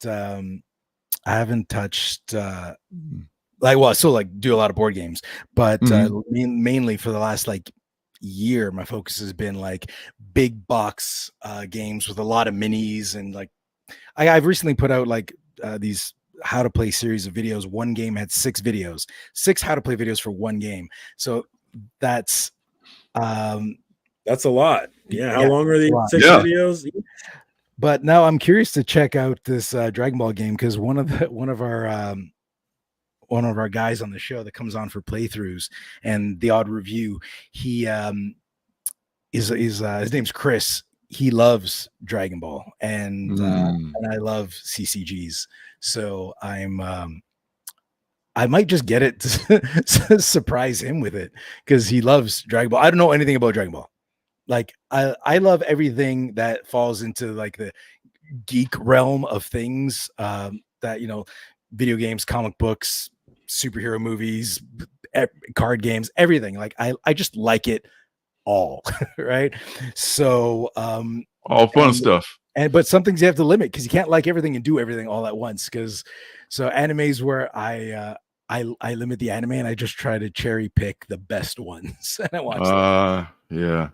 touched do a lot of board games, but mainly for the last year, my focus has been like big box games with a lot of minis, and like I've recently put out like these how to play series of videos. One game had 6 videos, 6 how to play videos for one game. So that's a lot. Yeah. How long are these 6 videos? But now I'm curious to check out this Dragon Ball game, because one of our guys on the show that comes on for playthroughs and the odd review, he is his name's Chris. He loves Dragon Ball, and I love CCGs. So I might just get it to surprise him with it, because he loves Dragon Ball. I don't know anything about Dragon Ball. Like I love everything that falls into like the geek realm of things, that, you know, video games, comic books, superhero movies, card games, everything. Like I just like it all. Right. So all fun stuff. But some things you have to limit, because you can't like everything and do everything all at once. So animes where I limit the anime, and I just try to cherry pick the best ones and I watch them.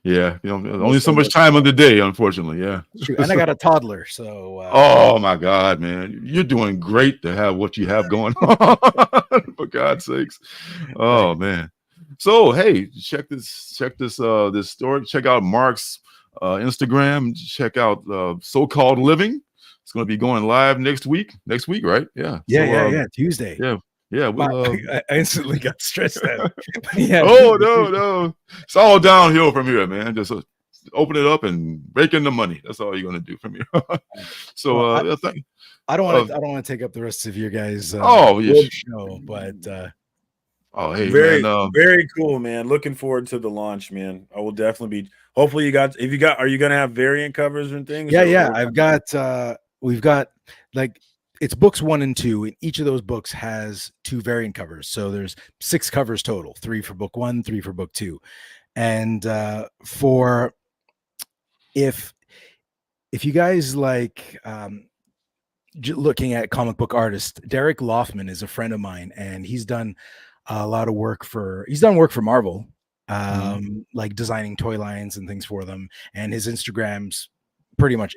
Yeah, you know, only so much time of the day, unfortunately. Yeah, and I got a toddler, so. Oh my God, man, you're doing great to have what you have going on. For God's sakes, oh man. So hey, check this story. Check out Mark's Instagram. Check out So-Called Living. It's going to be going live next week. Next week, right? Yeah. Tuesday. Yeah, I instantly got stressed out. Yeah. Oh no, it's all downhill from here, man. Just open it up and rake in the money. That's all you're gonna do from here. So I don't want to take up the rest of your guys' show, but hey, very cool, man. Looking forward to the launch, man. I will definitely be. Hopefully, are you gonna have variant covers and things? Yeah. We've got like. It's books 1 and 2, and each of those books has 2 variant covers. So there's 6 covers total, 3 for book 1, 3 for book 2. And for if you guys like looking at comic book artists, Derek Loffman is a friend of mine, and he's done a lot of work for Marvel, like designing toy lines and things for them. And his Instagram's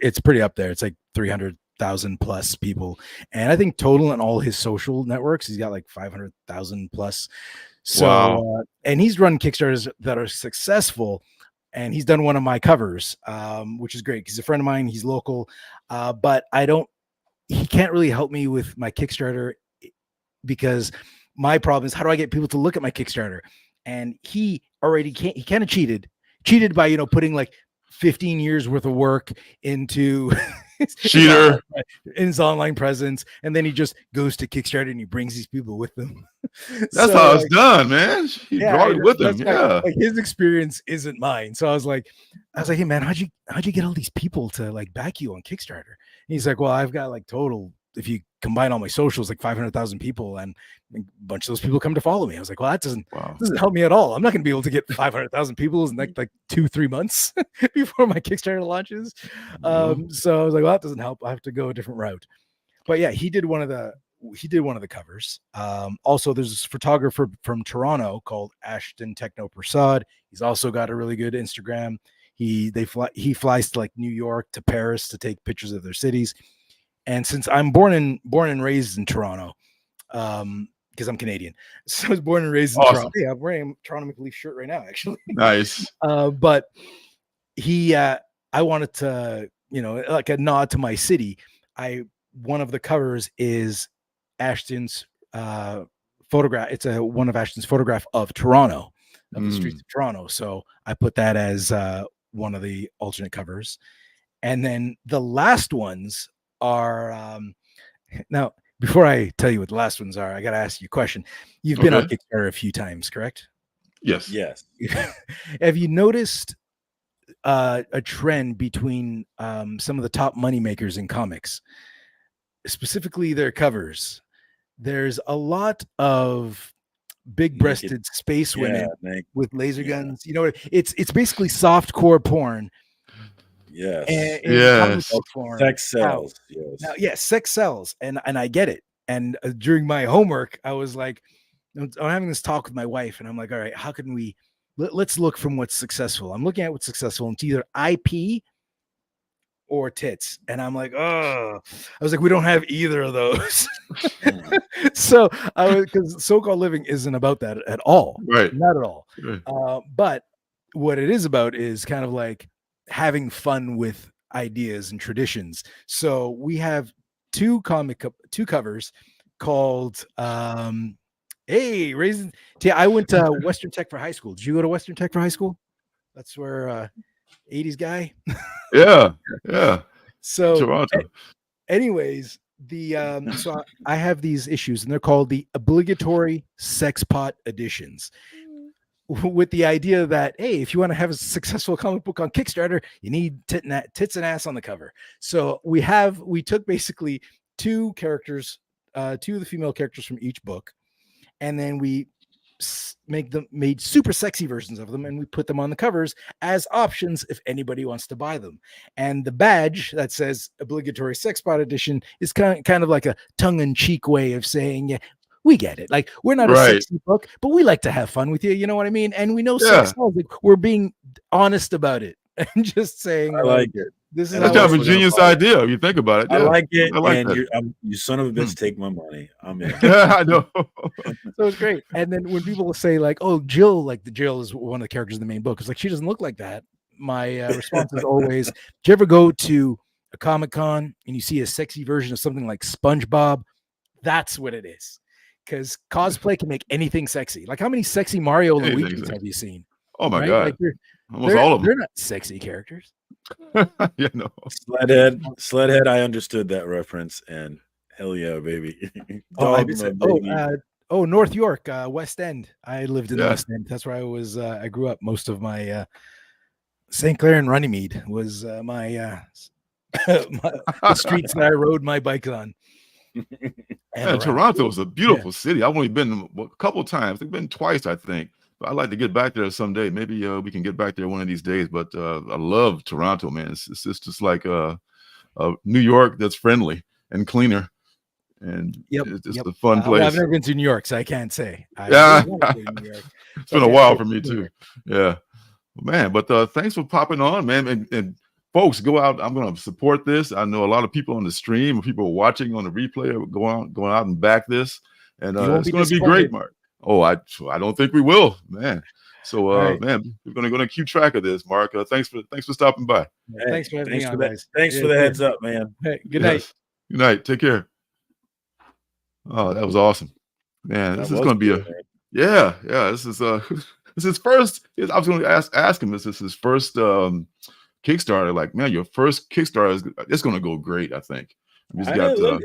it's pretty up there. It's like 300,000 plus people, and I think total on all his social networks he's got like 500,000 plus. So wow. And he's run Kickstarters that are successful, and he's done one of my covers, which is great. He's a friend of mine, he's local, but he can't really help me with my Kickstarter, because my problem is, how do I get people to look at my Kickstarter? And he kind of cheated by, you know, putting like 15 years worth of work into cheater in his online presence, and then he just goes to Kickstarter and he brings these people with him. That's how it's done, man. He brought it with him. Yeah, like his experience isn't mine. So I was like, hey man, how'd you get all these people to like back you on Kickstarter? And he's like, well, I've got like total, if you combine all my socials, like 500,000 people, and a bunch of those people come to follow me. I was like, well, that doesn't help me at all. I'm not going to be able to get 500,000 people in like 2-3 months before my Kickstarter launches. So I was like, well, that doesn't help. I have to go a different route. But yeah, he did one of the covers. Also, there's this photographer from Toronto called Ashton Techno Prasad. He's also got a really good Instagram. He flies to like New York to Paris to take pictures of their cities. And since I'm born and raised in Toronto, because I'm Canadian, so I was born and raised in Toronto. Yeah, I'm wearing a Toronto Maple Leaf shirt right now, actually. Nice. But I wanted to, you know, like a nod to my city. One of the covers is Ashton's photograph. It's one of Ashton's photograph of Toronto, of the streets of Toronto. So I put that as one of the alternate covers. And then the last ones are now, before I tell you what the last ones are, I got to ask you a question. You've been on Kickstarter a few times, correct? Yes. Have you noticed a trend between some of the top money makers in comics, specifically their covers? There's a lot of big-breasted space women with laser guns. You know, it's basically soft-core porn. Yes. Sex sells. Now, sex sells, and I get it. And during my homework, I was like, I'm having this talk with my wife, and I'm like, all right, how can we let's look from what's successful. I'm looking at what's successful. And it's either IP or tits. And I'm like, oh, I was like, we don't have either of those. So because so-called living isn't about that at all. Right. Not at all. Right. But what it is about is kind of like having fun with ideas and traditions. So we have two covers called hey, Raisin. I went to Western Tech for high school. Did you go to Western Tech for high school? That's where 80s guy. Yeah. So Toronto. anyways, so I have these issues, and they're called the obligatory sex pot editions, with the idea that, hey, if you want to have a successful comic book on Kickstarter, you need tits and ass on the cover. So we took basically two of the female characters from each book, and then we made super sexy versions of them, and we put them on the covers as options if anybody wants to buy them. And the badge that says obligatory sex pot edition is kind of like a tongue-in-cheek way of saying, yeah, we get it. Like, we're not a sexy book, but we like to have fun with you. You know what I mean? And we know sex sells. Like, we're being honest about it and just saying, I like it. This is That's kind of a genius idea if you think about it. I like it. I like and that. You son of a bitch, take my money. I'm in. Yeah, I know. So it's great. And then when people say like, oh, Jill, like the Jill is one of the characters in the main book, it's like, she doesn't look like that. My response is always, do you ever go to a Comic-Con and you see a sexy version of something like SpongeBob? That's what it is. Because cosplay can make anything sexy. Like, how many sexy Mario and Luigi's have you seen? Oh my God. Like, almost all of them. They're not sexy characters. Yeah, no. Sledhead, I understood that reference, and hell yeah, baby. North York, West End. I lived in the West End. That's where I was. I grew up. Most of my St. Clair and Runnymede was my the streets that I rode my bike on. And Toronto is a beautiful city. I've only been a couple of times. I've been twice, I think. But I'd like to get back there someday. Maybe we can get back there one of these days. But I love Toronto, man. It's just like New York that's friendly and cleaner. And it's just a fun place. I've never been to New York, so I can't say. It's been a while for me too. Yeah, man. But thanks for popping on, man. And folks, go out. I'm going to support this. I know a lot of people on the stream, people watching on the replay, are going out and back this. And it's going to be great, Mark. Oh, I don't think we will, man. So, man, we're going to keep track of this, Mark. Thanks for stopping by. Hey, thanks for having me on, guys. Thanks for the heads up, man. Hey, good night. Good night. Take care. Oh, that was awesome, man. This is going to be This is his first. I was going to ask him. This is his first Kickstarter. Like, man, your first Kickstarter it's going to go great. I think. It's got to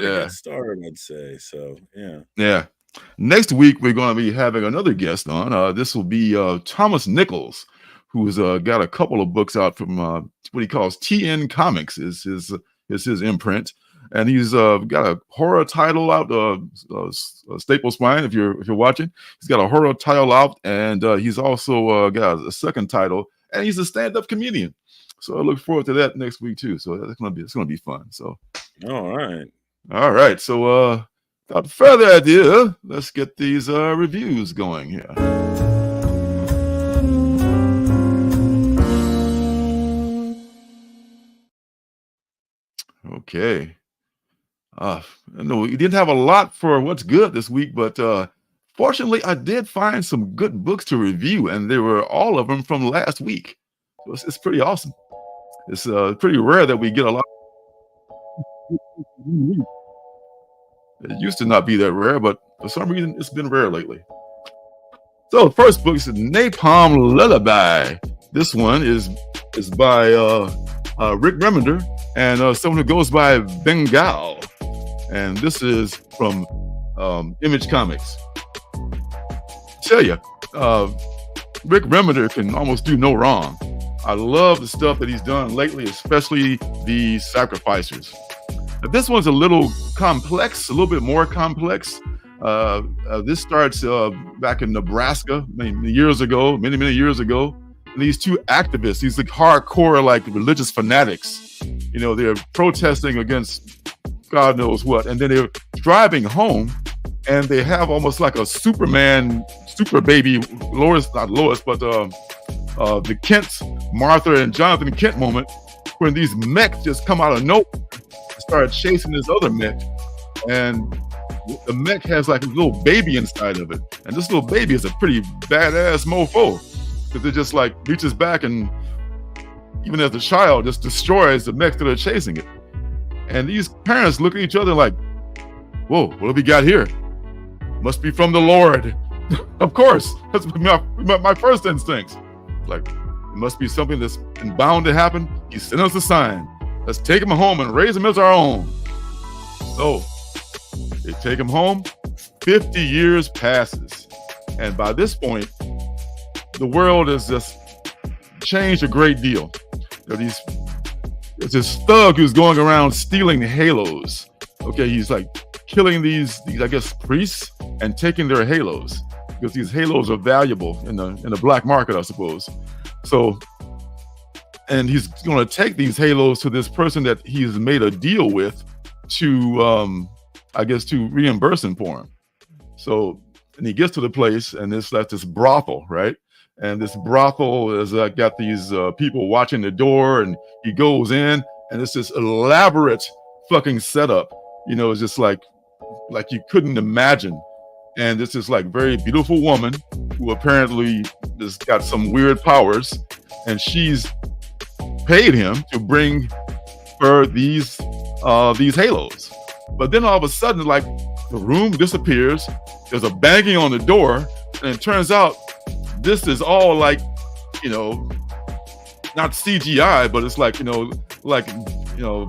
get started, I'd say. So, yeah. Yeah. Next week we're going to be having another guest on. This will be Thomas Nichols, who's got a couple of books out from what he calls TN Comics is his imprint, and he's got a horror title out. Staple Spine, if you're watching, he's got a horror title out, and he's also got a second title, and he's a stand-up comedian. So I look forward to that next week too. So it's gonna be fun. So all right. So without further ado, let's get these reviews going here. Okay. No, we didn't have a lot for what's good this week, but fortunately, I did find some good books to review, and they were all of them from last week. So it's pretty awesome. It's pretty rare that we get a lot. It used to not be that rare, but for some reason, it's been rare lately. So the first book is Napalm Lullaby. This one is by Rick Remender and someone who goes by Bengal. And this is from Image Comics. I tell you, Rick Remender can almost do no wrong. I love the stuff that he's done lately, especially the Sacrificers. Now, this one's a little complex, a little bit more complex. This starts back in Nebraska many years ago. And these two activists, these like hardcore like religious fanatics, you know, they're protesting against God knows what, and then they're driving home, and they have almost like a Superman, super baby, not Lois, but the Kents, Martha and Jonathan Kent moment, when these mechs just come out of nowhere and start chasing this other mech, and the mech has like a little baby inside of it, and this little baby is a pretty badass mofo, because it just like reaches back and even as a child just destroys the mechs that are chasing it. And these parents look at each other like, whoa, what have we got here? Must be from the Lord. Of course, that's my first instinct. Like, it must be something that's bound to happen. He sent us a sign. Let's take him home and raise him as our own. So they take him home. 50 years passes. And by this point, the world has just changed a great deal. There's this thug who's going around stealing halos. Okay, he's like killing these I guess priests and taking their halos, because these halos are valuable in the black market, I suppose. So, and he's going to take these halos to this person that he's made a deal with to I guess to reimburse him for him. So, and he gets to the place, and it's like this brothel, right? And this brothel has got these people watching the door, and he goes in, and it's this elaborate fucking setup. You know, it's just like you couldn't imagine. And this is like very beautiful woman who apparently has got some weird powers, and she's paid him to bring her these halos. But then all of a sudden, like, the room disappears. There's a banging on the door, and it turns out this is all like, you know, not CGI, but it's like,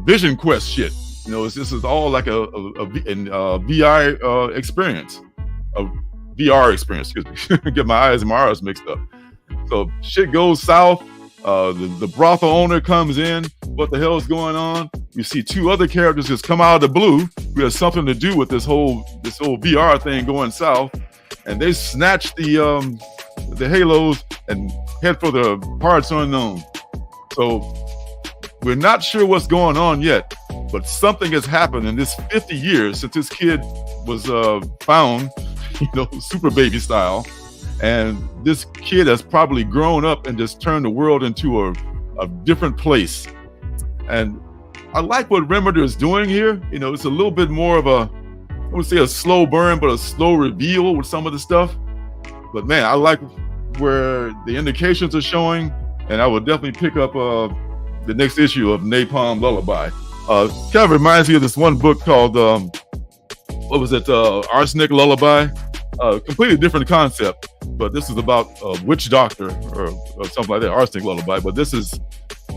Vision Quest shit. You know, this is all like a VR experience. A VR experience, excuse me. Get my eyes and my R's mixed up. So shit goes south. The brothel owner comes in. What the hell is going on? You see two other characters just come out of the blue who has something to do with this whole VR thing going south, and they snatch the halos and head for the parts unknown. So we're not sure what's going on yet, but something has happened in this 50 years since this kid was found, you know, super baby style. And this kid has probably grown up and just turned the world into a different place. And I like what Remender is doing here. You know, it's a little bit more of I would say a slow burn, but a slow reveal with some of the stuff. But man, I like where the indications are showing, and I would definitely pick up the next issue of Napalm Lullaby. Kind of reminds me of this one book called, Arsenic Lullaby. Completely different concept, but this is about a witch doctor or something like that, Arsenic Lullaby. But this is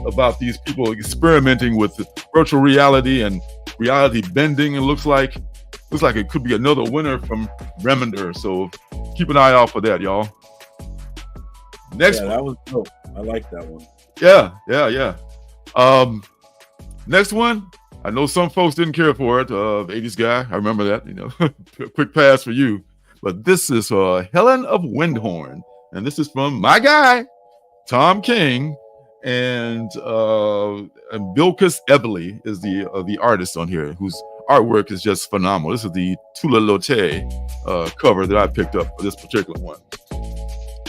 about these people experimenting with virtual reality and reality bending. It looks like it could be another winner from Remender. So keep an eye out for that, y'all. Next one. That was dope. I like that one. Yeah. Next one. I know some folks didn't care for it. 80s guy. I remember that, you know. Quick pass for you. But this is Helen of Windhorn. And this is from my guy, Tom King. And Bilquis Ebele is the artist on here, whose artwork is just phenomenal. This is the Tula Lotte cover that I picked up for this particular one.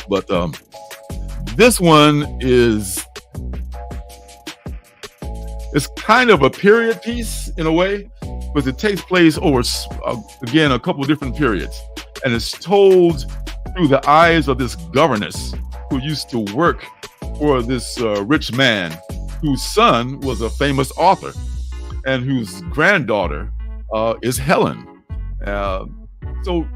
But this one it's kind of a period piece in a way, because it takes place over, again, a couple of different periods. And it's told through the eyes of this governess who used to work for this rich man, whose son was a famous author and whose granddaughter is Helen. So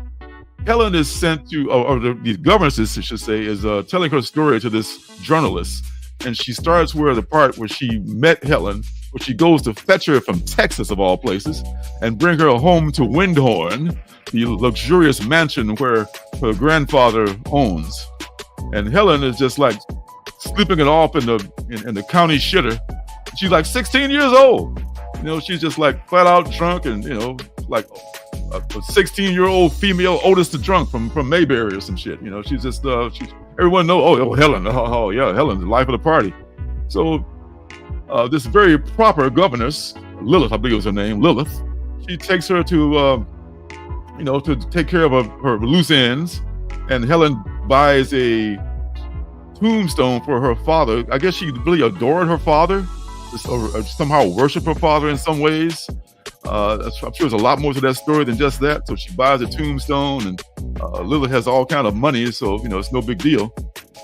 Helen is sent to, or the governess, I should say, is telling her story to this journalist. And she starts where the part where she met Helen, where she goes to fetch her from Texas, of all places, and bring her home to Windhorn, the luxurious mansion where her grandfather owns. And Helen is just like sleeping it off in the county shitter. She's like 16 years old. You know, she's just like flat out drunk, and, you know, like a 16-year-old female Otis the Drunk from Mayberry or some shit. You know, she's just everyone knows, oh, Helen, oh yeah, Helen, the life of the party. So this very proper governess, Lilith, I believe was her name, Lilith, she takes her to to take care of her loose ends. And Helen buys a tombstone for her father. I guess she really adored her father, or somehow worshiped her father in some ways. I'm sure there's a lot more to that story than just that. So she buys a tombstone, and Lily has all kind of money, so it's no big deal.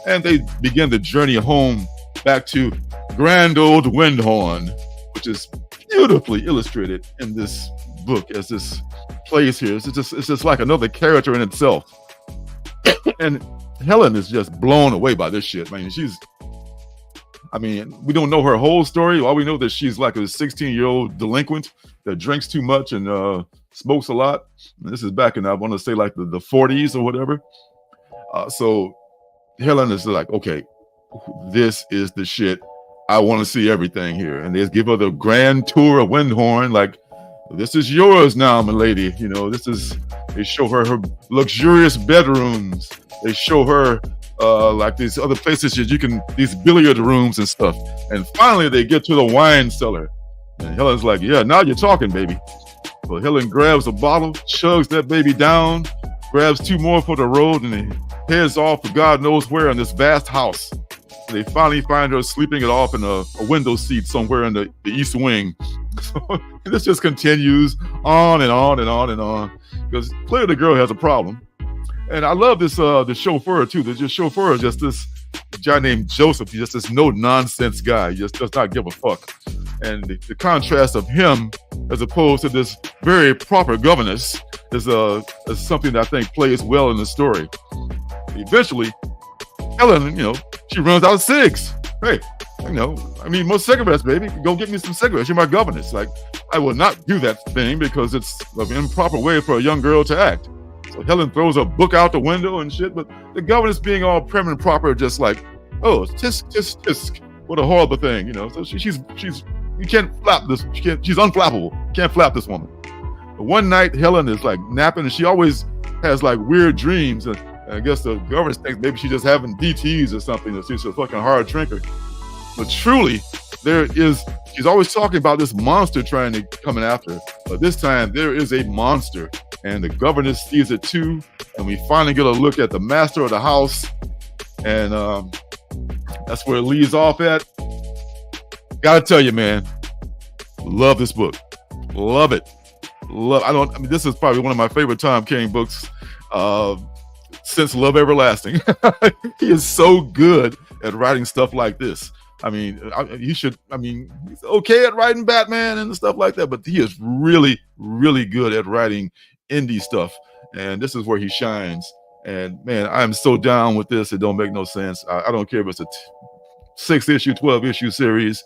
And they begin the journey home back to grand old Windhorn, which is beautifully illustrated in this book as this plays here. It's just like another character in itself. And Helen is just blown away by this shit. We don't know her whole story. All we know that she's like a 16-year-old delinquent that drinks too much and smokes a lot. And this is back in, I want to say, like the 40s or whatever. So Helen is like, okay, this is the shit. I want to see everything here. And they give her the grand tour of Windhorn, like, this is yours now, my lady. They show her luxurious bedrooms. They show her like these other places these billiard rooms and stuff. And finally they get to the wine cellar. And Helen's like, yeah, now you're talking, baby. So Helen grabs a bottle, chugs that baby down, grabs 2 more for the road, and heads off for God knows where in this vast house. And they finally find her sleeping it off in a window seat somewhere in the East Wing. So this just continues on and on and on and on, because clearly the girl has a problem. And I love this the chauffeur too. The chauffeur is just this guy named Joseph. He's just this no-nonsense guy. He just does not give a fuck. And the contrast of him as opposed to this very proper governess is something that I think plays well in the story. Eventually, Helen, she runs out of cigs. Hey, more cigarettes, baby. Go get me some cigarettes. You're my governess. Like, I will not do that thing because it's an improper way for a young girl to act. So Helen throws a book out the window and shit, but the governess being all prim and proper, just like, oh, tisk, tisk, tisk. What a horrible thing, So she's you can't flap this. She's unflappable. You can't flap this woman. But one night, Helen is like napping, and she always has like weird dreams. And I guess the governess thinks maybe she's just having DTs or something, or she's a fucking hard drinker. But truly, she's always talking about this monster trying to come after her. But this time, there is a monster, and the governess sees it too. And we finally get a look at the master of the house, and that's where it leads off at. Gotta tell you, man, love this book. Love it. This is probably one of my favorite Tom King books since Love Everlasting. He is so good at writing stuff like this. He's okay at writing Batman and stuff like that, but he is really, really good at writing indie stuff. And this is where he shines. And man, I'm so down with this. It don't make no sense. I don't care if it's a 6-issue, 12-issue series.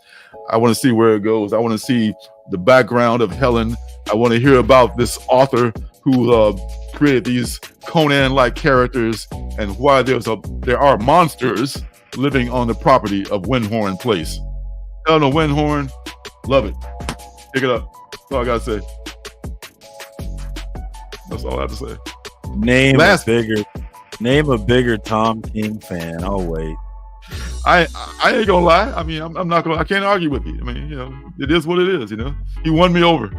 I want to see where it goes. I want to see the background of Helen. I want to hear about this author who created these Conan-like characters and why there are monsters living on the property of Windhorn Place. Helen of Windhorn, love it. Pick it up. That's all I gotta say. That's all I have to say. Name a bigger Tom King fan. I'll wait. I ain't gonna lie. I can't argue with you. It is what it is. He won me over.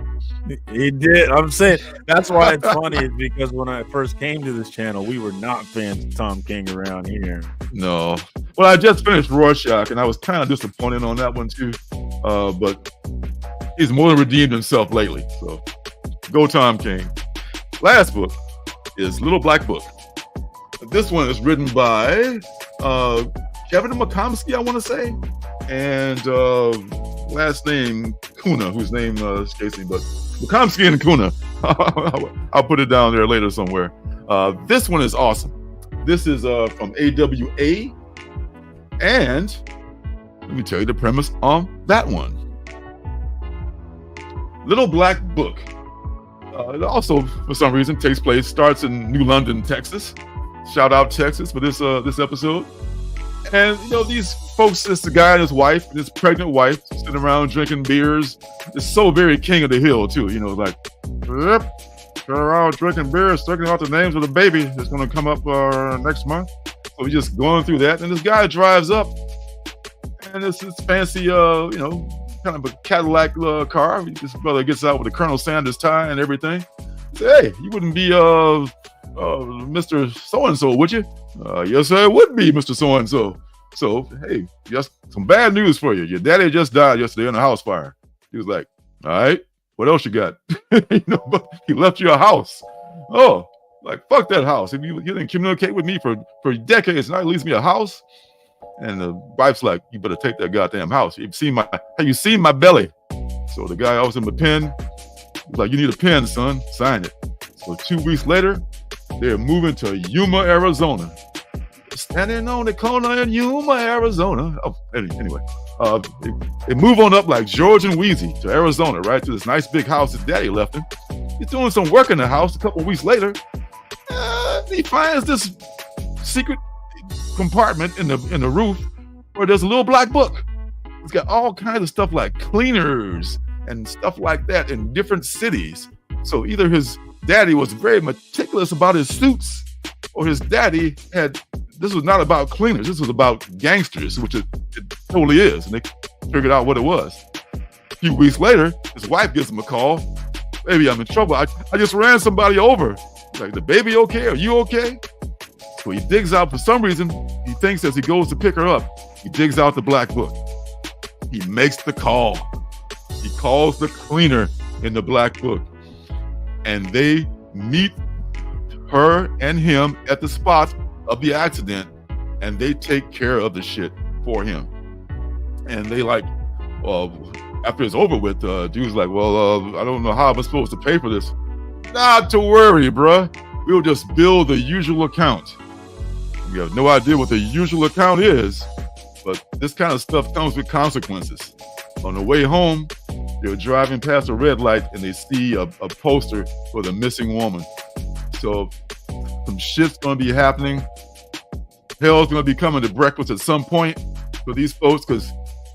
He did. I'm saying that's why it's funny, is because when I first came to this channel, we were not fans of Tom King around here. No. Well, I just finished Rorschach, and I was kind of disappointed on that one too. But he's more than redeemed himself lately. So go Tom King. Last book is Little Black Book. This one is written by Kevin McComsky, I want to say, and last name Kuna, whose name escapes me, but McComsky and Kuna. I'll put it down there later somewhere. This one is awesome. This is from AWA, and let me tell you the premise on that one. Little Black Book. It also, for some reason, starts in New London, Texas. Shout out Texas for this episode. And these folks, it's the guy and his wife, his pregnant wife, sitting around drinking beers. It's so very King of the Hill too. Like, yep, sitting around drinking beers, talking about the names of the baby that's going to come up next month. So we're just going through that, and this guy drives up, and it's this fancy, kind of a Cadillac car. This brother gets out with a Colonel Sanders tie and everything. Say, hey, you wouldn't be Mr. So-and-so, would you? Yes, I would be Mr. So-and-so. So, hey, just some bad news for you. Your daddy just died yesterday in a house fire. He was like, all right, what else you got? But he left you a house. Oh, like, fuck that house. If you didn't communicate with me for decades, now he leaves me a house. And the wife's like, you better take that goddamn house. Have you seen my belly? So the guy offers him a pen. He's like, you need a pen, son. Sign it. So 2 weeks later, they're moving to Yuma, Arizona. Standing on the corner in Yuma, Arizona. Oh, anyway, they move on up like George and Wheezy to Arizona, right? To this nice big house his daddy left him. He's doing some work in the house. A couple of weeks later, he finds this secret compartment in the roof where there's a little black book. It's got all kinds of stuff like cleaners and stuff like that in different cities. So either his daddy was very meticulous about his suits, or his daddy this was not about cleaners. This was about gangsters, which it totally is. And they figured out what it was. A few weeks later, his wife gives him a call. Baby, I'm in trouble. I just ran somebody over. Like, the baby okay? Are you okay? So he digs out, for some reason, he thinks as he goes to pick her up, he digs out the black book. He makes the call. He calls the cleaner in the black book. And they meet her and him at the spot of the accident, and they take care of the shit for him. And they like, after it's over with, dude's like, well, I don't know how I'm supposed to pay for this. Not to worry, bruh. We'll just bill the usual account. We have no idea what the usual account is, but this kind of stuff comes with consequences. On the way home, they're driving past a red light and they see a poster for the missing woman. So some shit's gonna be happening. Hell's gonna be coming to breakfast at some point for these folks, because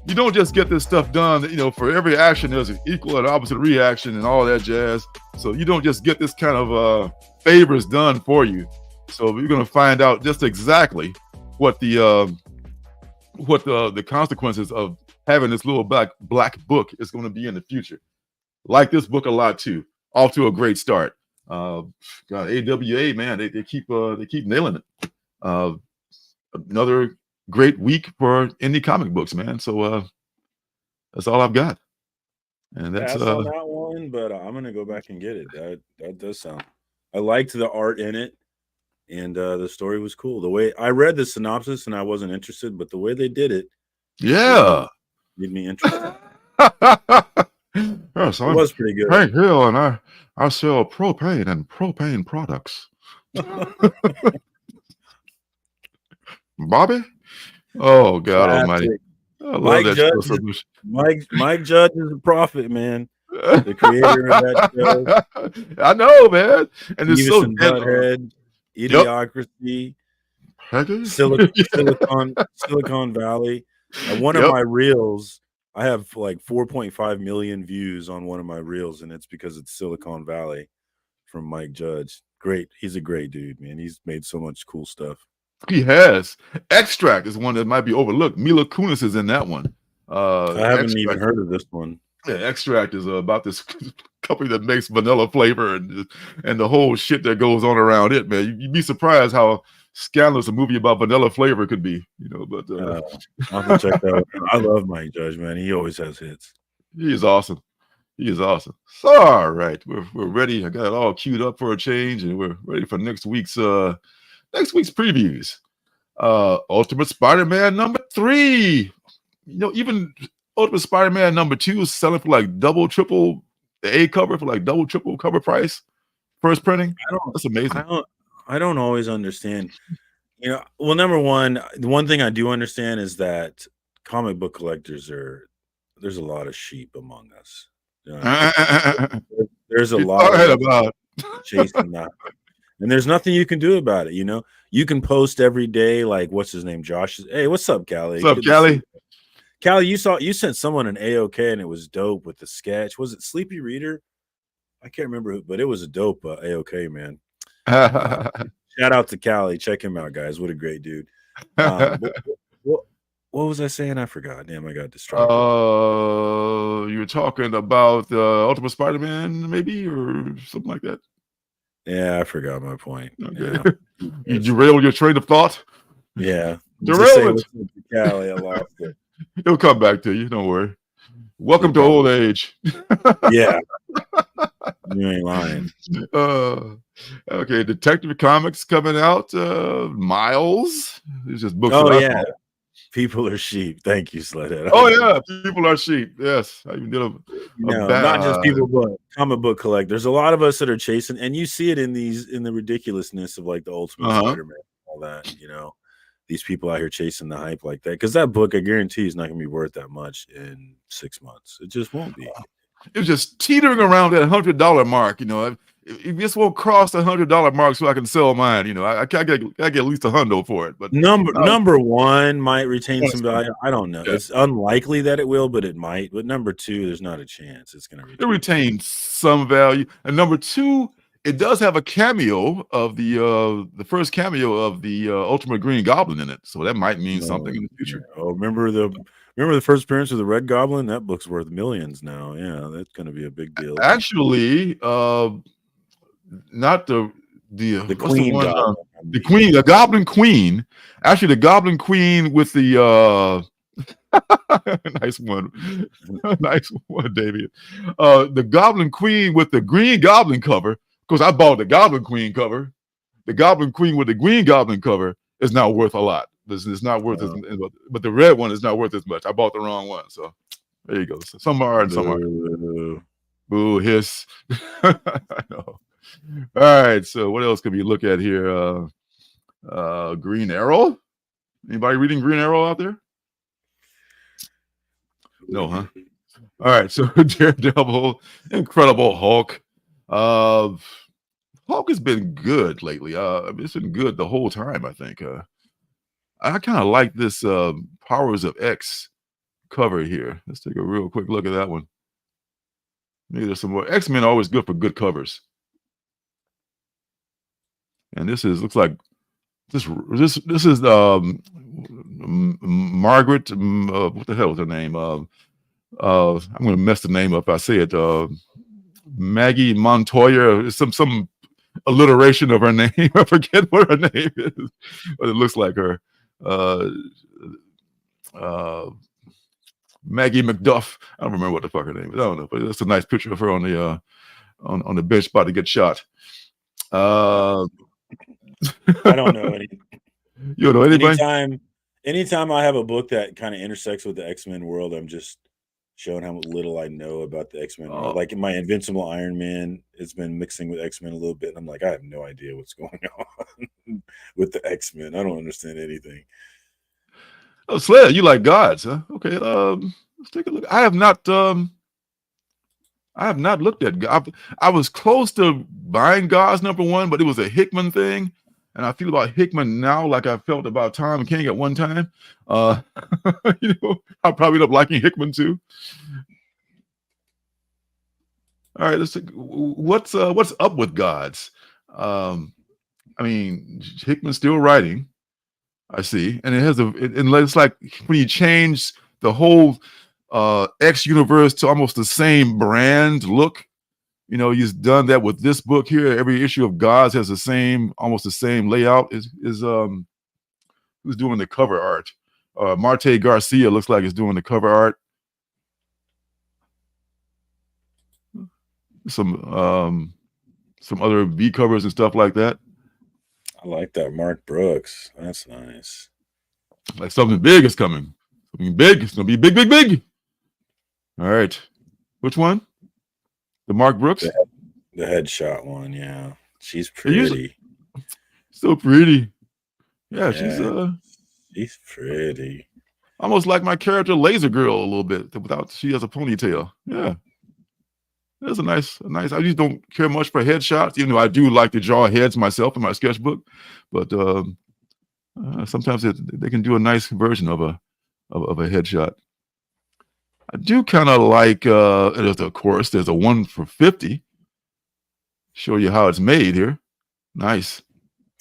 you don't just get this stuff done. For every action, there's an equal and opposite reaction and all that jazz. So you don't just get this kind of favors done for you. So you're gonna find out just exactly what the consequences of having this little black book is going to be in the future. Like this book a lot too. Off to a great start. God, AWA, man, they keep nailing it. Another great week for indie comic books, man. So that's all I've got. And that's on that one, but I'm gonna go back and get it. That does sound. I liked the art in it, and the story was cool. The way I read the synopsis, and I wasn't interested, but the way they did it, yeah, made me interested. Yes, it was pretty good. Hank Hill, and I sell propane and propane products. Bobby? Oh, God Almighty. I love that show. Mike Judge is a prophet, man. The creator of that show. I know, man. And it's so Butthead, Idiocracy, Silicon Valley. And one of my reels, I have like 4.5 million views on one of my reels, and it's because it's Silicon Valley from Mike Judge. Great. He's a great dude, man. He's made so much cool stuff. He has. Extract is one that might be overlooked. Mila Kunis is in that one. I haven't even heard of this one. Yeah, Extract is about this company that makes vanilla flavor and the whole shit that goes on around it, man. You'd be surprised how scandalous a movie about vanilla flavor could be, but I'll have to check that out. I love Mike Judge, man. He always has hits. He is awesome. So all right, we're ready. I got it all queued up for a change, and we're ready for next week's previews. Ultimate Spider-Man number 3. Even Ultimate Spider-Man number 2 is selling for like double, triple the A cover for like double, triple cover price. First printing. That's amazing. I don't always understand. Well, number one, the one thing I do understand is that comic book collectors there's a lot of sheep among us. There's a lot about chasing that. And there's nothing you can do about it. You can post every day, like, what's his name? Josh. Hey, what's up, Callie? What's up, Callie? Callie, you sent someone an AOK and it was dope with the sketch. Was it Sleepy Reader? I can't remember who, but it was a dope AOK, man. Shout out to Callie. Check him out, guys. What a great dude. What was I saying? I forgot. Damn, I got distracted. You were talking about Ultimate Spider-Man, maybe, or something like that. Yeah, I forgot my point. Okay. Yeah. You derailed your train of thought. Yeah. Derail it. Cali, I lost it. It'll come back to you. Don't worry. Welcome to old age. Yeah. You ain't lying. Okay, Detective Comics coming out. Miles. It's just books. Oh yeah. People are sheep. Thank you, Sledhead. Oh yeah, people are sheep. Yes, I even did a not just people, but comic book collectors. There's a lot of us that are chasing, and you see it in the ridiculousness of like the Ultimate Spider-Man, all that. These people out here chasing the hype like that, because that book, I guarantee, is not going to be worth that much in 6 months. It just won't be. It was just teetering around that $100 mark. It just won't cross the $100 mark so I can sell mine. I get at least $100 for it. But number one might retain some value. I don't know. Yeah. It's unlikely that it will, but it might. But number two, there's not a chance it's going to retain some value. And number two, it does have a cameo of the first cameo of the Ultimate Green Goblin in it, so that might mean something in the future. Yeah. Oh, remember the first appearance of the Red Goblin? That book's worth millions now. Yeah, that's going to be a big deal. Actually, not the Queen Goblin. The Goblin Queen. Actually, the Goblin Queen with the nice one, David. The Goblin Queen with the Green Goblin cover. Because I bought the Goblin Queen cover. The Goblin Queen with the Green Goblin cover is not worth a lot. It's not worth as, but the red one is not worth as much. I bought the wrong one, so there you go. So some are and some aren't. Boo, hiss. I know. All right, so what else can we look at here? Green Arrow. Anybody reading Green Arrow out there? No, huh? All right, so Daredevil, Incredible Hulk. Hulk has been good lately. It's been good the whole time, I think. I kind of like this Powers of X cover here. Let's take a real quick look at that one. Maybe there's some more. X-Men are always good for good covers. And this looks like this is Margaret. What the hell is her name? I'm going to mess the name up if I say it. Maggie Montoya. Some alliteration of her name. I forget what her name is, but it looks like her. Maggie McDuff. I don't remember what the fuck her name is. I don't know, but that's a nice picture of her on the bench about to get shot. I don't know any. You don't know anybody? Anytime I have a book that kind of intersects with the X-Men world, I'm just showing how little I know about the X-Men. Like in my Invincible Iron Man, it's been mixing with X-Men a little bit, and I'm like, I have no idea what's going on with the X-Men. I don't understand anything. Oh, Sled, you like gods, huh? Okay, let's take a look. I have not looked at God. I was close to buying Gods #1, but it was a Hickman thing, and I feel about Hickman now like I felt about Tom King at one time. I probably end up liking Hickman too. All right, let's take, what's up with Gods? I mean, Hickman's still writing. I see, and it's like when you change the whole X universe to almost the same brand look. He's done that with this book here. Every issue of Gods has almost the same layout. Who's doing the cover art? Marte Garcia looks like is doing the cover art. Some other V covers and stuff like that. I like that Mark Brooks. That's nice. Like something big is coming. Something big. It's gonna be big, big, big. All right. Which one? The Mark Brooks? The headshot one, yeah. She's pretty. Still pretty. Yeah, she's pretty. Almost like my character Laser Girl a little bit, she has a ponytail. Yeah. That's a nice. I just don't care much for headshots, even though I do like to draw heads myself in my sketchbook. But sometimes they can do a nice version of a headshot. I do kind of like. Of course, there's a 1 for 50. Show you how it's made here. Nice.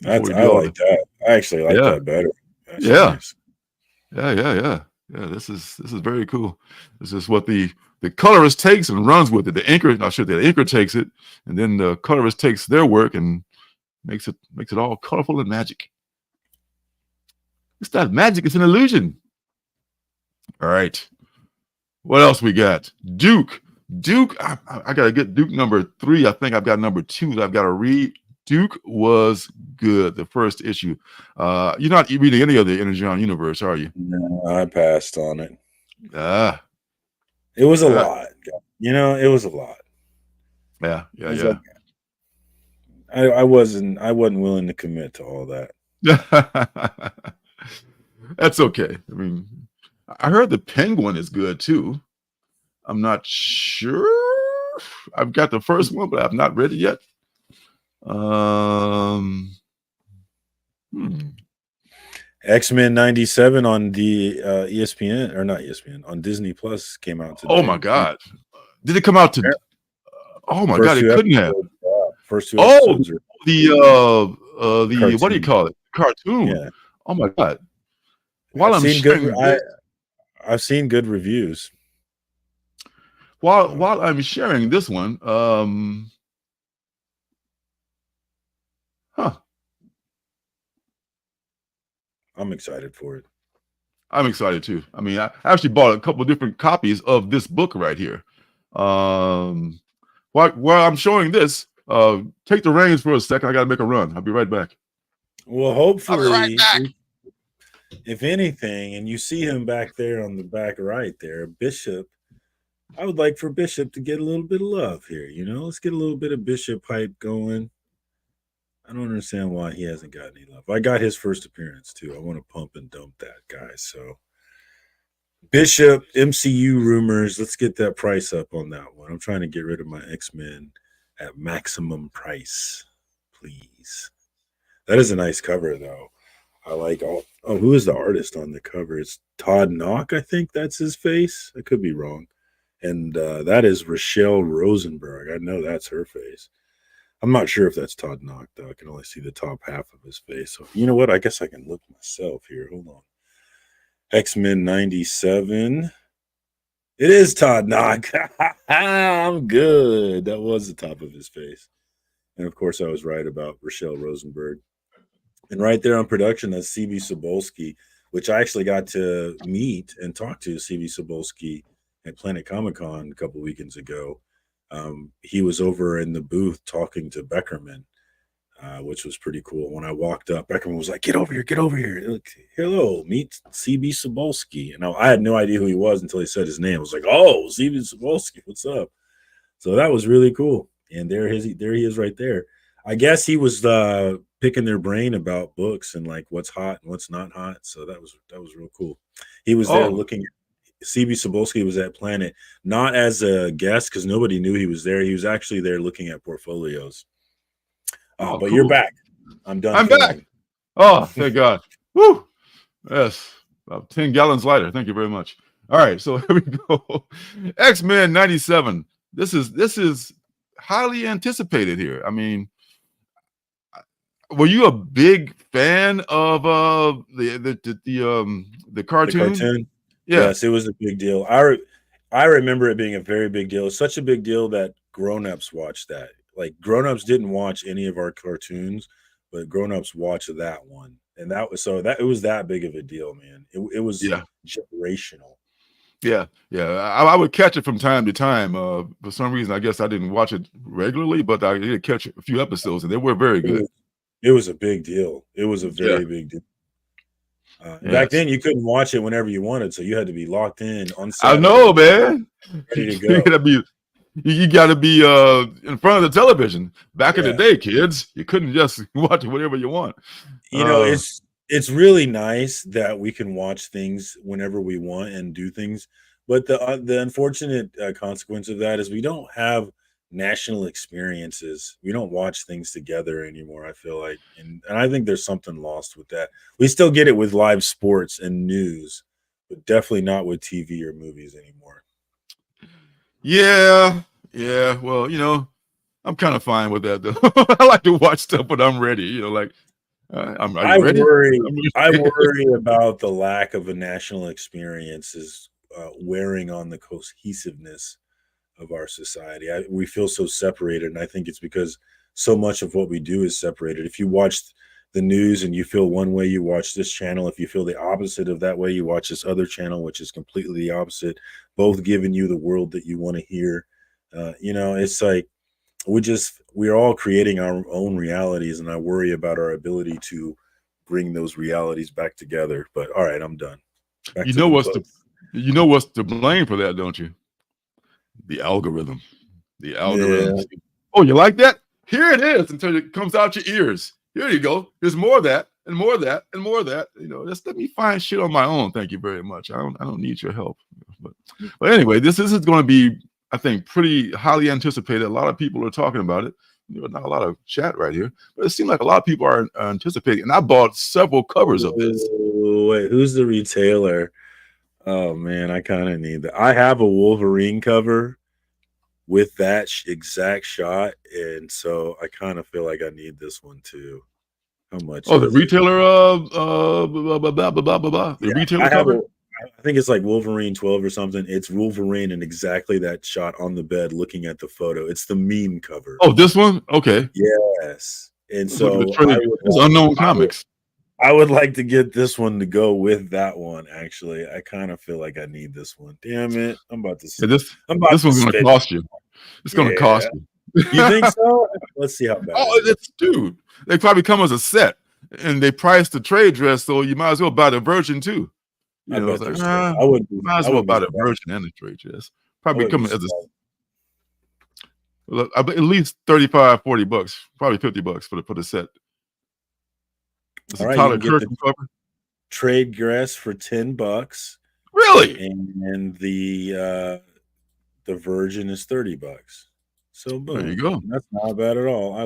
I like that. I actually like that better. That's nice. Yeah. This is very cool. This is what the the colorist takes and runs with it. The inker takes it, and then the colorist takes their work and makes it all colorful and magic. It's not magic, it's an illusion. All right. What else we got? Duke. I gotta get Duke number 3. I think I've got number 2 that I've got to read. Duke was good, the first issue. You're not reading any of the Energon universe, are you? No, I passed on it. It was a lot. It was a lot. Yeah. Like, I wasn't willing to commit to all that. That's okay. I mean, I heard the Penguin is good too. I'm not sure. I've got the first one, but I've not read it yet. X-Men 97 on the ESPN, or not ESPN, on Disney Plus came out today. Oh my God. Did it come out today? Oh my God, it couldn't have. First 2 episodes. The cartoon. What do you call it? Cartoon. Yeah. Oh my God. I've seen good reviews. While I'm sharing this one, I'm excited for it. I'm excited too. I mean, I actually bought a couple of different copies of this book right here. While I'm showing this, take the reins for a second. I got to make a run. I'll be right back. Well, hopefully, if anything, and you see him back there on the back right there, Bishop, I would like for Bishop to get a little bit of love here. Let's get a little bit of Bishop hype going. I don't understand why he hasn't got any love. I got his first appearance too. I want to pump and dump that guy. So Bishop, MCU rumors. Let's get that price up on that one. I'm trying to get rid of my X-Men at maximum price, please. That is a nice cover though. I like who is the artist on the cover? It's Todd Knock, I think that's his face. I could be wrong. And that is Rochelle Rosenberg. I know that's her face. I'm not sure if that's Todd Knock, though. I can only see the top half of his face. So, you know what? I guess I can look myself here. Hold on. X-Men 97. It is Todd Knock. I'm good. That was the top of his face. And, of course, I was right about Rochelle Rosenberg. And right there on production, that's C.B. Cebulski, which I actually got to meet and talk to C.B. Cebulski at Planet Comic-Con a couple weekends ago. He was over in the booth talking to Beckerman, which was pretty cool. When I walked up, Beckerman was like, get over here. Like, hello, meet C.B. Cebulski. And I had no idea who he was until he said his name. I was like, oh, C.B. Cebulski, what's up? So that was really cool. And there he is right there. I guess he was picking their brain about books and like what's hot and what's not hot. So that was real cool. He was there looking at C.B. Cebulski was at Planet, not as a guest because nobody knew he was there. He was actually there looking at portfolios. But cool. You're back. I'm done. I'm back. Oh, thank God. Woo. Yes. About 10 gallons lighter. Thank you very much. All right. So here we go. X-Men 97. This is highly anticipated here. I mean, were you a big fan of the cartoon? The cartoon? Yeah. Yes, it was a big deal. I remember it being a very big deal. It's such a big deal that grown-ups watched that. Like grown-ups didn't watch any of our cartoons, but grown-ups watched that one. And it was that big of a deal, man. It was generational. Yeah. I would catch it from time to time. For some reason, I guess I didn't watch it regularly, but I did catch a few episodes, and they were very good. It was a big deal. It was a very big deal. Back then, you couldn't watch it whenever you wanted, so you had to be locked in on Saturday. I know, man. Ready to go. You got to be in front of the television. Back in the day, kids, you couldn't just watch it whenever you want. It's really nice that we can watch things whenever we want and do things, but the unfortunate consequence of that is we don't have national experiences. We don't watch things together anymore, I feel like, and I think there's something lost with that. We still get it with live sports and news, but definitely not with TV or movies anymore. Yeah. Well, I'm kind of fine with that though. I like to watch stuff when I'm ready. I worry about the lack of a national experiences wearing on the cohesiveness of our society. We feel so separated, and I think it's because so much of what we do is separated. If you watch the news and you feel one way, you watch this channel. If you feel the opposite of that way, you watch this other channel, which is completely the opposite, both giving you the world that you want to hear. It's like we're all creating our own realities, and I worry about our ability to bring those realities back together. But all right, I'm done. You know what's to blame for that, don't you? The algorithm. The algorithm. Yeah. Oh, you like that? Here it is until it comes out your ears. Here you go. There's more of that and more of that and more of that. Just let me find shit on my own. Thank you very much. I don't need your help. But anyway, this is going to be, I think, pretty highly anticipated. A lot of people are talking about it. Not a lot of chat right here, but it seems like a lot of people are anticipating. And I bought several covers of this. Wait, who's the retailer? Oh man, I kind of need that. I have a Wolverine cover with that exact shot, and so I kind of feel like I need this one too. How much? Oh, the retailer the retailer cover? I think it's like Wolverine 12 or something. It's Wolverine and exactly that shot on the bed looking at the photo. It's the meme cover. Oh, this one? Okay. Yes. And so it's Unknown Comics. I would like to get this one to go with that one, actually. I kind of feel like I need this one. Damn it. I'm about to say this one's going to cost you. It's going to cost you. You think so? Let's see how bad. Oh, dude. They probably come as a set, and they price the trade dress, so you might as well buy the virgin too. I might as well buy the virgin and the trade dress. Probably coming as at least $35-$40, probably $50 for the set. It's a Tyler Kirkham cover. Trade dress for $10. Really? And the virgin is $30. So boom. There you go. That's not bad at all. I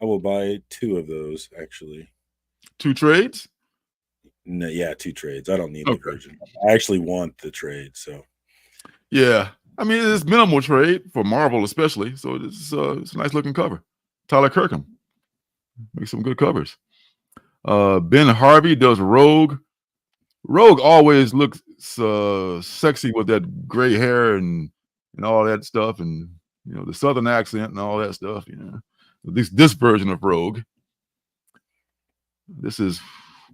will buy 2 of those, actually. 2 trades? No, yeah, 2 trades. I don't need the virgin. I actually want the trade. So yeah, I mean it's minimal trade for Marvel, especially. So it's a nice looking cover. Tyler Kirkham makes some good covers. Ben Harvey does Rogue. Rogue always looks sexy with that gray hair and all that stuff, and the Southern accent and all that stuff. At least this version of Rogue. This is.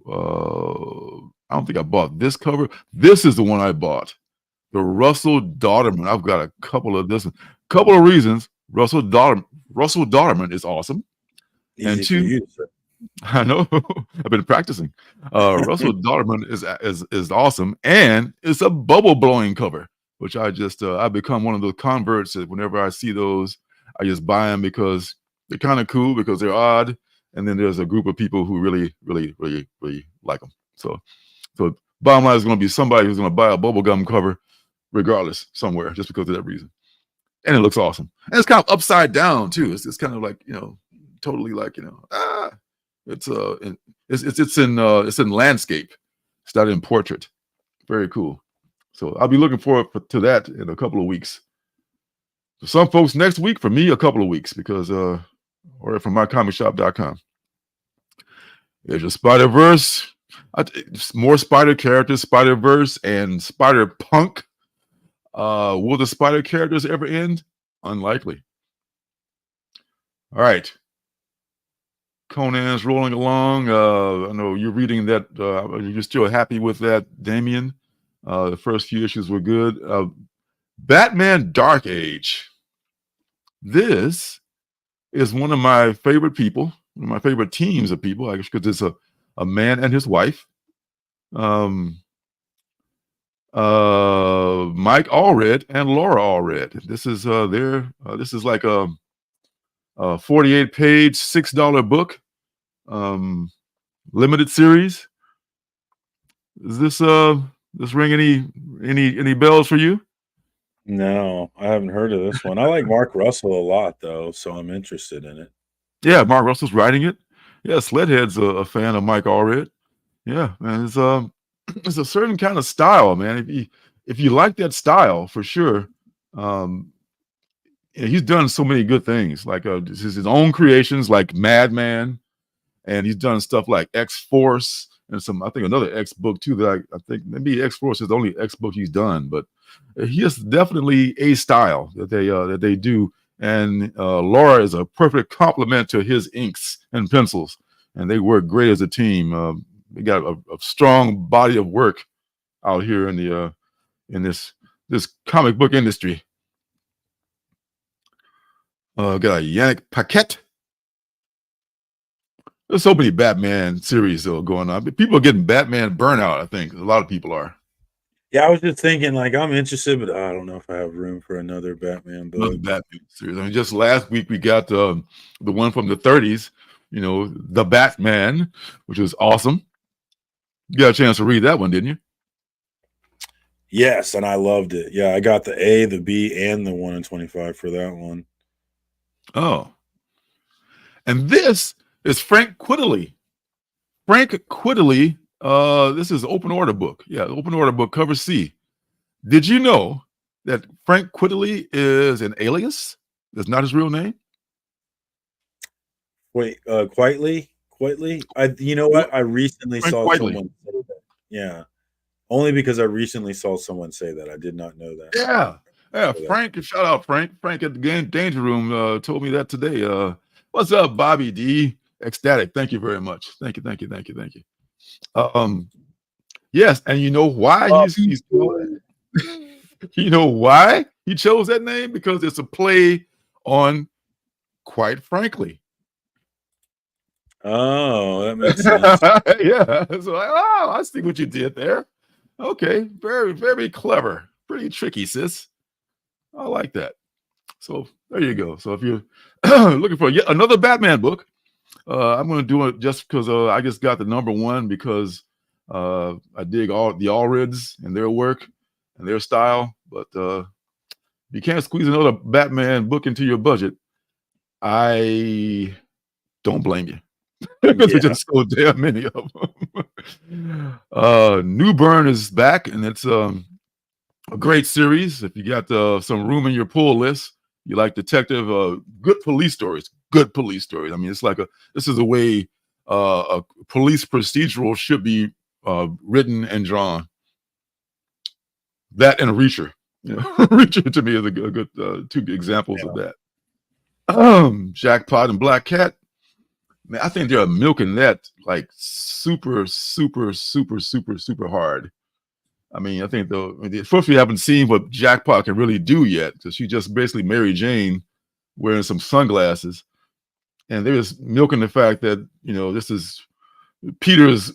I don't think I bought this cover. This is the one I bought. The Russell Dauterman. I've got a couple of this. Couple of reasons. Russell Dauterman is awesome. Easy and 2, I know. I've been practicing. Russell Dauterman is awesome, and it's a bubble blowing cover, which I've become one of those converts that whenever I see those, I just buy them because they're kind of cool, because they're odd. And then there's a group of people who really, really, really, really like them. So bottom line is going to be somebody who's going to buy a bubblegum cover regardless somewhere, just because of that reason. And it looks awesome. And it's kind of upside down too. It's kind of like, totally like, it's in landscape. It's not in portrait. Very cool. So I'll be looking forward to that in a couple of weeks. For some folks next week, for me, a couple of weeks, because order from mycomicshop.com. There's a Spider-Verse, more Spider characters, Spider-Verse and Spider-Punk. Will the Spider characters ever end? Unlikely. All right. Conan's rolling along. I know you're reading that. You're still happy with that, Damien. The first few issues were good. Batman Dark Age. This is one of my favorite people, one of my favorite teams of people, I guess, because it's a man and his wife. Mike Allred and Laura Allred. This is this is like a 48-page, $6 book, limited series. Is this ring any bells for you? No, I haven't heard of this one. I like Mark Russell a lot, though, so I'm interested in it. Yeah, Mark Russell's writing it. Yeah, Sledhead's a fan of Mike Allred. Yeah, man, it's a certain kind of style, man. If you like that style, for sure. He's done so many good things, like his own creations, like Madman, and he's done stuff like X-Force and some, I think another X book too that I think maybe X Force is the only X book he's done, but he has definitely a style that they do. And Laura is a perfect complement to his inks and pencils, and they work great as a team. They got a strong body of work out here in the in this comic book industry. Got a Yannick Paquette. There's so many Batman series though going on. People are getting Batman burnout. I think a lot of people are. Yeah, I was just thinking, like, I'm interested, but I don't know if I have room for another Batman book. Another Batman series. I mean, just last week we got the one from the 30s, you know, The Batman, which was awesome. You got a chance to read that one, didn't you? Yes, and I loved it. Yeah, I got the A, the B, and the 1 in 25 for that one. Oh. And this is Frank Quitely. Frank Quitely, this is open order book. Yeah, open order book, cover C. Did you know that Frank Quitely is an alias? That's not his real name? Wait, Quitely? You know what? I recently Frank saw Quitely. someone say that. Yeah. Only because I recently saw someone say that. I did not know that. Yeah, Frank, shout out Frank. Frank at the Game Danger Room told me that today. What's up, Bobby D? Ecstatic. Thank you very much. Thank you. Yes, and you know why he's you know why he chose that name? Because it's a play on Quite Frankly. Oh, that makes sense. Yeah. So I see what you did there. Okay, very, very clever. Pretty tricky, sis. I like that. So there you go. So if you're looking for yet another Batman book, I'm going to do it just because I just got the #1 because I dig all the Allreds and their work and their style. But you can't squeeze another Batman book into your budget. I don't blame you. Because there's just so damn many of them. New Burn is back, and it's a great series. If you got some room in your pull list, you like detective, good police stories. Good police stories. I mean, it's like this is the way a police procedural should be written and drawn. That and Reacher. You know, Reacher to me is a good two examples of that. Jackpot and Black Cat. Man, I think they're milking that like super hard. I mean, I think first we haven't seen what Jackpot can really do yet, because she just basically Mary Jane wearing some sunglasses, and they're just milking the fact that, you know, this is Peter's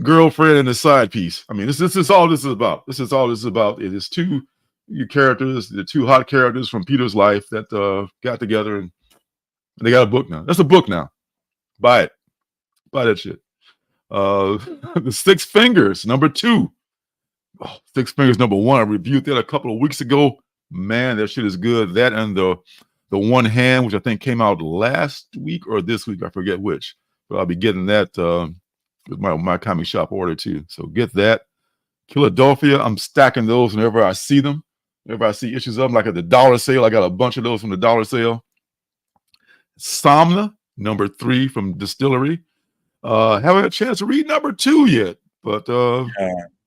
girlfriend and a side piece. I mean, this is all this is about. This is all this is about. It is two characters, the two hot characters from Peter's life that got together, and they got a book now. That's a book now. Buy it. Buy that shit. The Six Fingers, #2. Oh, Six Fingers #1. I reviewed that a couple of weeks ago. Man, that shit is good. That and the One Hand, which I think came out last week or this week. I forget which. But I'll be getting that with my comic shop order too. So get that. Philadelphia, I'm stacking those whenever I see them. Whenever I see issues of them, like at the dollar sale, I got a bunch of those from the dollar sale. Somna, #3 from Distillery. Haven't had a chance to read #2 yet, but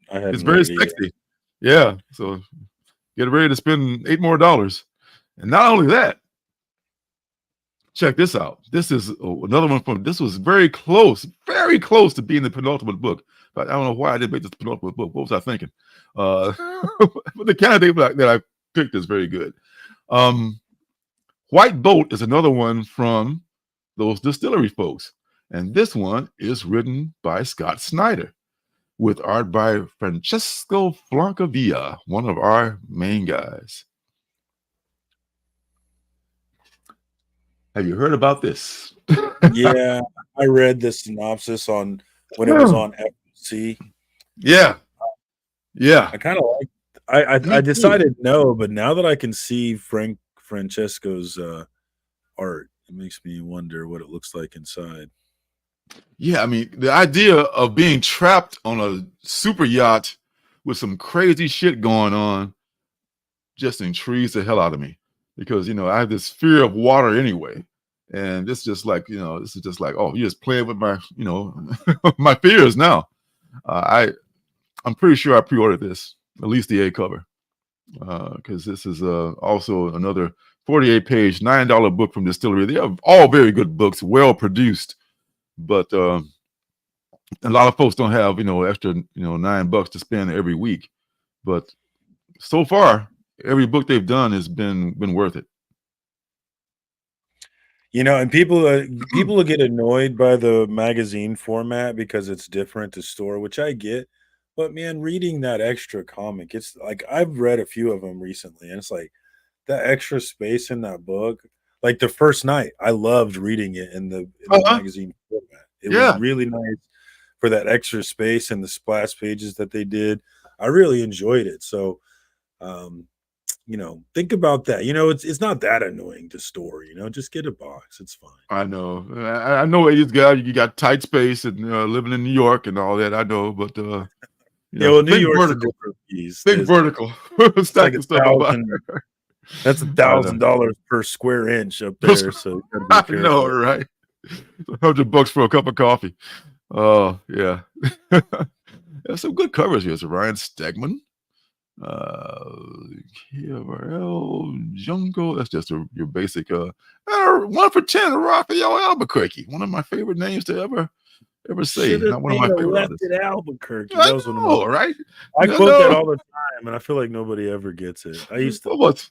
it's very sexy. Yeah, so get ready to spend $8 more. And not only that, check this out. This is another one this was very close to being the penultimate book. But I don't know why I didn't make this penultimate book. What was I thinking? But the candidate that I picked is very good. White Boat is another one from those Distillery folks. And this one is written by Scott Snyder with art by Francesco Francavilla, one of our main guys. Have you heard about this? Yeah, I read the synopsis when it was on FCC. Yeah. I kind of like. I decided no, but now that I can see Francesco's art, it makes me wonder what it looks like inside. Yeah, I mean, the idea of being trapped on a super yacht with some crazy shit going on just intrigues the hell out of me, because, you know, I have this fear of water anyway. And this is just like, this is just like, oh, you're just playing with my, my fears now. I'm pretty sure I pre-ordered this, at least the A cover, because this is also another 48-page, $9 book from Distillery. They are all very good books, well produced, but a lot of folks don't have, extra, $9 to spend every week. But so far, every book they've done has been worth it. And people will get annoyed by the magazine format because it's different to store, which I get. But man, reading that extra comic, it's like I've read a few of them recently, and it's like that extra space in that book. Like the first night, I loved reading it in the magazine format. It was really nice for that extra space and the splash pages that they did. I really enjoyed it. So, think about that. It's not that annoying to store. Just get a box. It's fine. I know. I know you got tight space and living in New York and all that. I know, but New York's a different piece. Big vertical. It's like that's $1,000 per square inch up there. So you gotta be careful. I know, right? $100 for a cup of coffee. Oh yeah. There's some good covers here. So Ryan Stegman. KRL Jungle. That's just your basic 1 for 10 Raphael Albuquerque. One of my favorite names to ever say. Not one of my favorite artists. Albuquerque. That was one of my right? I quote that all the time, and I feel like nobody ever gets it. I used to. What?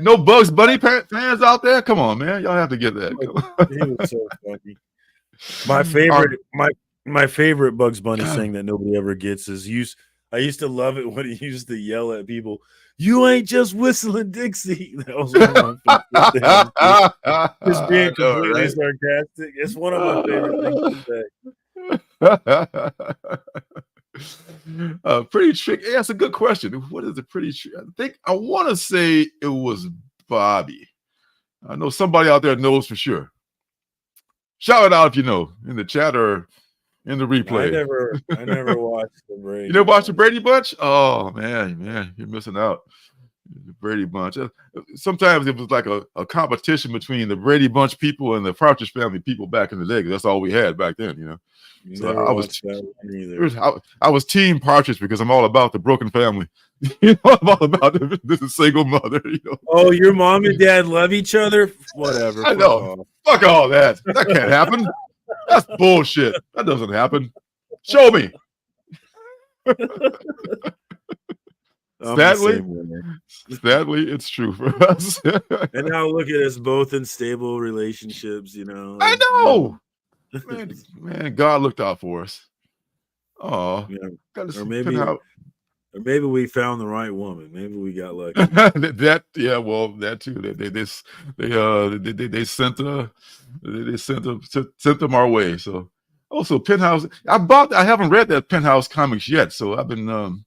No Bugs Bunny fans out there? Come on, man. Y'all have to get that. He was so funny. My favorite Bugs Bunny thing that nobody ever gets is I used to love it when he used to yell at people, "You ain't just whistling Dixie." That was one of my favorite things. Just being completely sarcastic. It's one of my favorite things to say. Pretty tricky. Yeah, that's a good question. What is the pretty trick? I want to say it was Bobby. I know somebody out there knows for sure. Shout it out if you know in the chat or in the replay. I never watched the Brady. You never watched the Brady Bunch? Oh man, you're missing out. The Brady Bunch. Sometimes it was like a competition between the Brady Bunch people and the Partridge Family people back in the day, because that's all we had back then, So I was team Partridge because I'm all about the broken family. I'm all about this is single mother. Oh, your mom and dad love each other? Whatever. I know. Fuck all that. That can't happen. That's bullshit. That doesn't happen. Show me. Sadly, it's true for us. And now look at us both in stable relationships, I know. Man, God looked out for us. Oh, or maybe we found the right woman. Maybe we got lucky. That too. They sent them our way. So also Penthouse. I haven't read that Penthouse comics yet, so I've been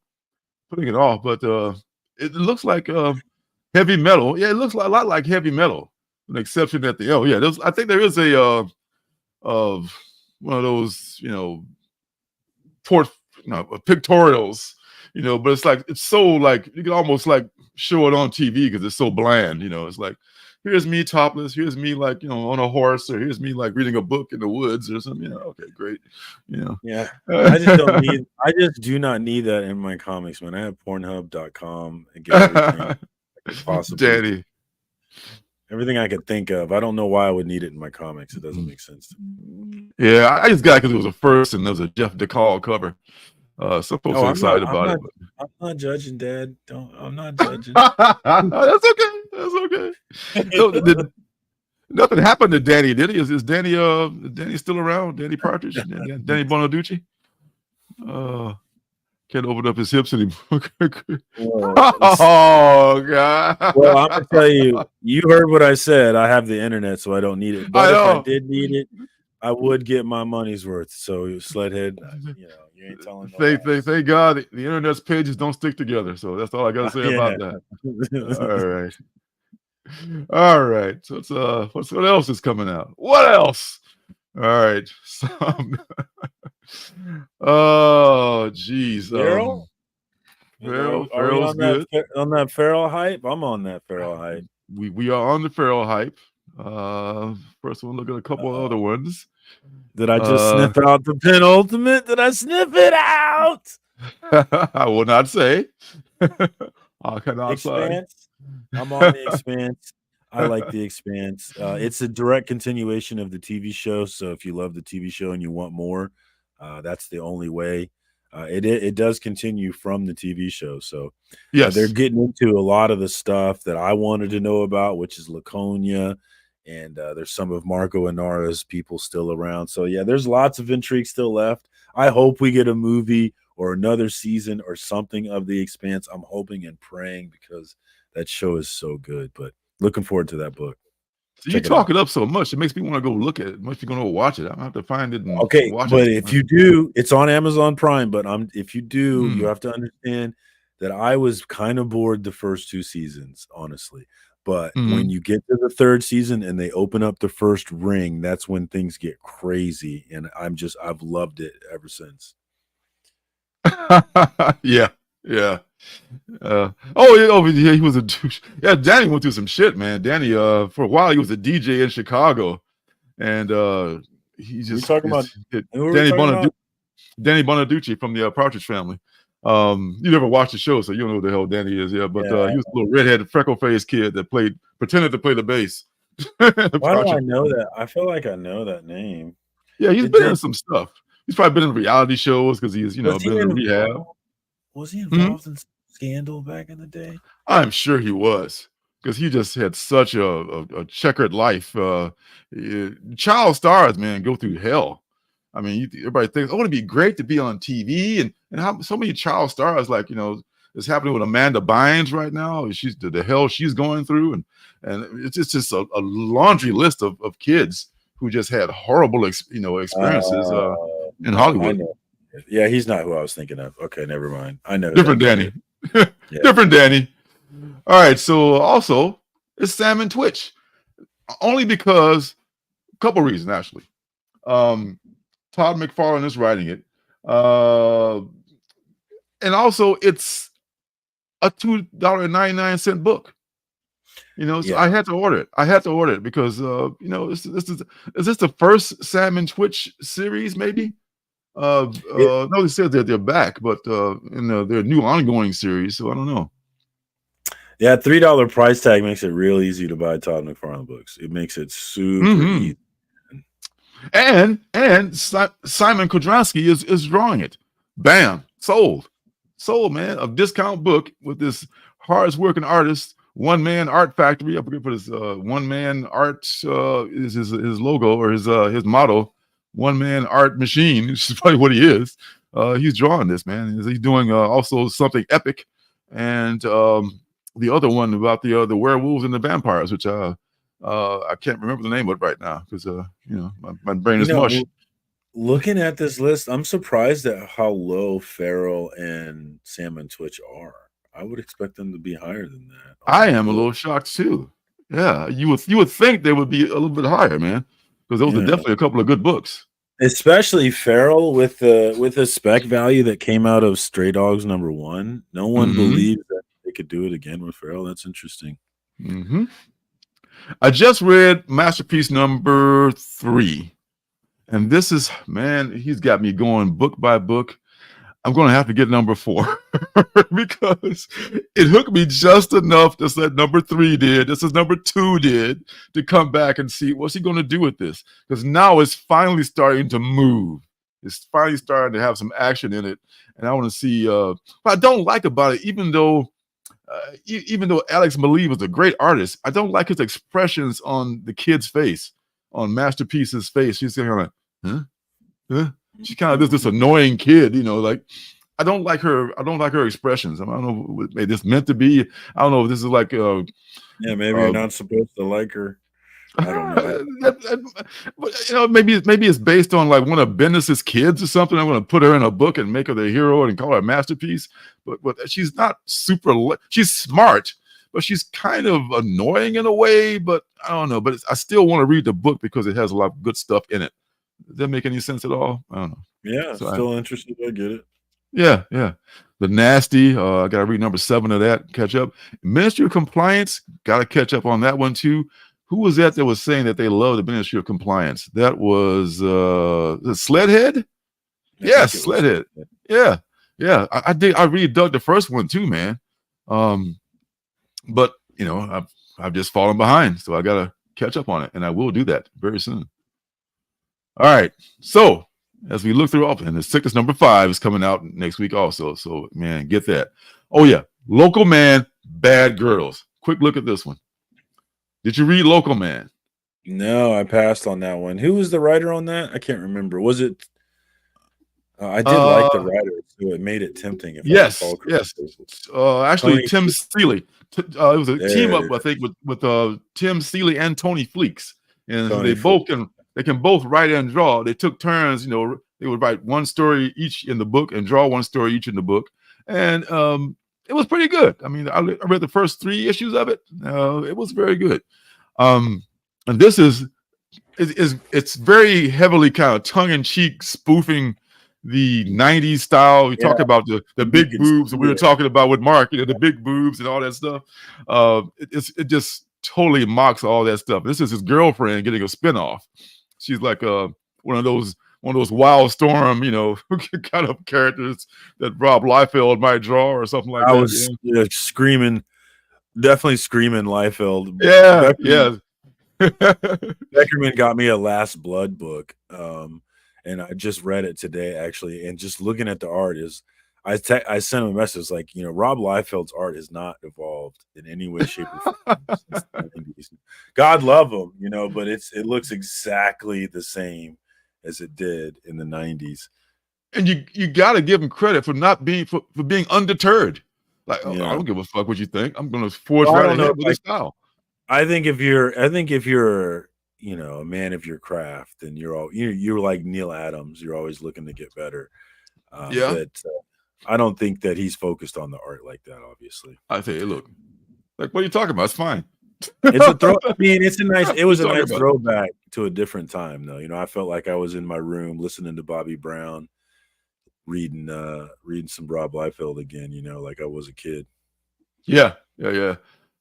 putting it off. But it looks like heavy metal. Yeah, it looks a lot like heavy metal, with an exception that I think there is a one of those pictorials. But it's so like you can almost like show it on TV because it's so bland. It's like, here's me topless, here's me like on a horse, or here's me like reading a book in the woods or something. Okay, great. Yeah. I just do not need that in my comics, man. I have Pornhub.com and get everything possibly. Daddy. Everything I could think of. I don't know why I would need it in my comics. It doesn't make sense to me. Yeah, I just got it because it was a first and there was a Jeff DeCall cover. Some folks are excited about it. I'm not judging, Dad. I'm not judging. That's okay. Nothing happened to Danny, did he? Is Danny still around? Danny Partridge? Danny Bonaducci? Can't open up his hips anymore. Oh God. Well, I'm gonna tell you, you heard what I said. I have the internet, so I don't need it. But if I did need it, I would get my money's worth. So Sledhead, you ain't telling no thank God the internet's pages don't stick together. So that's all I gotta say about that. All right. So what else is coming out? What else? All right. Oh geez. Farrell? Farrell's good. On that Farrell hype? I'm on that Farrell hype. We are on the Farrell hype. First one, look at a couple of other ones. Did I just sniff out the penultimate? Did I sniff it out? I will not say. I cannot say. I'm on the Expanse. I like the Expanse. It's a direct continuation of the TV show. So if you love the TV show and you want more, that's the only way. It does continue from the TV show. So yes, they're getting into a lot of the stuff that I wanted to know about, which is Laconia. And there's some of Marco Inara's people still around. So yeah, there's lots of intrigue still left. I hope we get a movie or another season or something of The Expanse. I'm hoping and praying because that show is so good. But looking forward to that book. So you talk it up so much, it makes me want to go look at it. Makes me going to watch it. I have to find it. And okay, watch but it. if you do, it's on Amazon Prime. But if you do, you have to understand that I was kind of bored the first 2 seasons, honestly. But when you get to the 3rd season and they open up the first ring, that's when things get crazy. And I've loved it ever since. yeah. Yeah, he was a douche. Yeah, Danny went through some shit, man. Danny, for a while, he was a DJ in Chicago, and he just talking about Danny Bonaducci from the Partridge Family. You never watched the show, so you don't know who the hell Danny is. Yeah, but he was a little redheaded, freckle-faced kid that pretended to play the bass. Why do I know that? I feel like I know that name. Yeah, he's been in some stuff. He's probably been in reality shows because he's been in rehab. Was he involved in scandal back in the day? I'm sure he was, because he just had such a checkered life. Child stars, man, go through hell. I mean, everybody thinks, oh, it'd be great to be on TV, and how so many child stars, like, it's happening with Amanda Bynes right now. She's the hell she's going through, and it's just a laundry list of kids who just had horrible experiences in Hollywood. Yeah, he's not who I was thinking of. Okay, never mind. I know. Different Danny. Different Danny. All right, so also it's Sam and Twitch. Only because a couple reasons, actually. Todd McFarlane is writing it. And also it's a $2.99 book. So I had to order it. I had to order it because is this the first Sam and Twitch series, maybe? No, they said that they're back, but in their new ongoing series, so I don't know. Yeah, $3 price tag makes it real easy to buy Todd McFarlane books. It makes it super easy. And Simon Kodransky is drawing it. Bam, sold, man. A discount book with this hardest working artist, one man art factory. I forget what his one man art is his logo or his motto. One man art machine, which is probably what he is. He's drawing this, man. He's doing also something epic, and the other one about the werewolves and the vampires, which I can't remember the name of it right now because my brain is mush. Looking at this list, I'm surprised at how low Farrell and Sam and Twitch are. I would expect them to be higher than that. I am a little shocked too. Yeah, you would think they would be a little bit higher, man. Because those are definitely a couple of good books. Especially Farrell with the spec value that came out of Stray Dogs #1. No one believed that they could do it again with Farrell. That's interesting. I just read Masterpiece #3. And this is, man, he's got me going book by book. I'm going to have to get #4 because it hooked me just enough just that #3 did. This is #2 did to come back and see what's he going to do with this, because now it's finally starting to move. It's finally starting to have some action in it, and I want to see. What I don't like about it, even though Alex Maleev is a great artist, I don't like his expressions on the kid's face, on Masterpiece's face. She's kind of like, huh. She's kind of this annoying kid, like I don't like her expressions. I don't know what this meant to be. I don't know if this is like maybe you're not supposed to like her. I don't know. But maybe it's based on like one of Bendis's kids or something. I'm going to put her in a book and make her the hero and call her a masterpiece. But she's not she's smart, but she's kind of annoying in a way. But I don't know. But I still want to read the book because it has a lot of good stuff in it. Does that make any sense at all? I don't know. Yeah, so still interested. I get it. Yeah. The Nasty. I got to read #7 of that. Catch up. Ministry of Compliance. Got to catch up on that one too. who was that was saying that they love the Ministry of Compliance? That was the Sledhead. Yes, Sledhead. Yeah. I did. I really dug the first one too, man. But you know, I've just fallen behind, so I gotta catch up on it, and I will do that very soon. All right. So as we look through, and the Sickness number 5 is coming out next week also. So man, get that. Oh yeah, Local Man, Bad Girls. Quick look at this one. Did you read Local Man? No, I passed on that one. Who was the writer on that? I can't remember. Was it? I did like the writer, so it made it tempting. Yes. Actually, Tim Seeley. It was a team up, I think, with Tim Seeley and Tony Fleeks, and they can both write and draw. They took turns. You know, they would write one story each in the book and draw one story each in the book, and it was pretty good. I mean, I read the first 3 issues of it. It was very good. And this it's very heavily kind of tongue-in-cheek spoofing the 90s style. We talk about the big boobs, and we were talking about with Mark, you know, the big boobs and all that stuff. It just totally mocks all that stuff. This is his girlfriend getting a spinoff. She's like one of those Wild Storm, you know, kind of characters that Rob Liefeld might draw or something like that. I was screaming, definitely screaming Liefeld. Yeah. Beckerman got me a Last Blood book. And I just read it today, actually. And just looking at the art I sent him a message like, you know, Rob Liefeld's art has not evolved in any way, shape, or form since the 90s. God love him, you know, but it looks exactly the same as it did in the 90s. And you got to give him credit for not being for being undeterred. Like, I don't give a fuck what you think. I'm going to forge right ahead with this style. I think if you're you know, a man of your craft, and you're like Neil Adams, you're always looking to get better. But I don't think that he's focused on the art like that. Obviously, I think, look, like, what are you talking about? It's fine. It's a throw. I mean, it was a nice throwback to a different time, though. You know, I felt like I was in my room listening to Bobby Brown, reading some Rob Liefeld again. You know, like I was a kid. Yeah.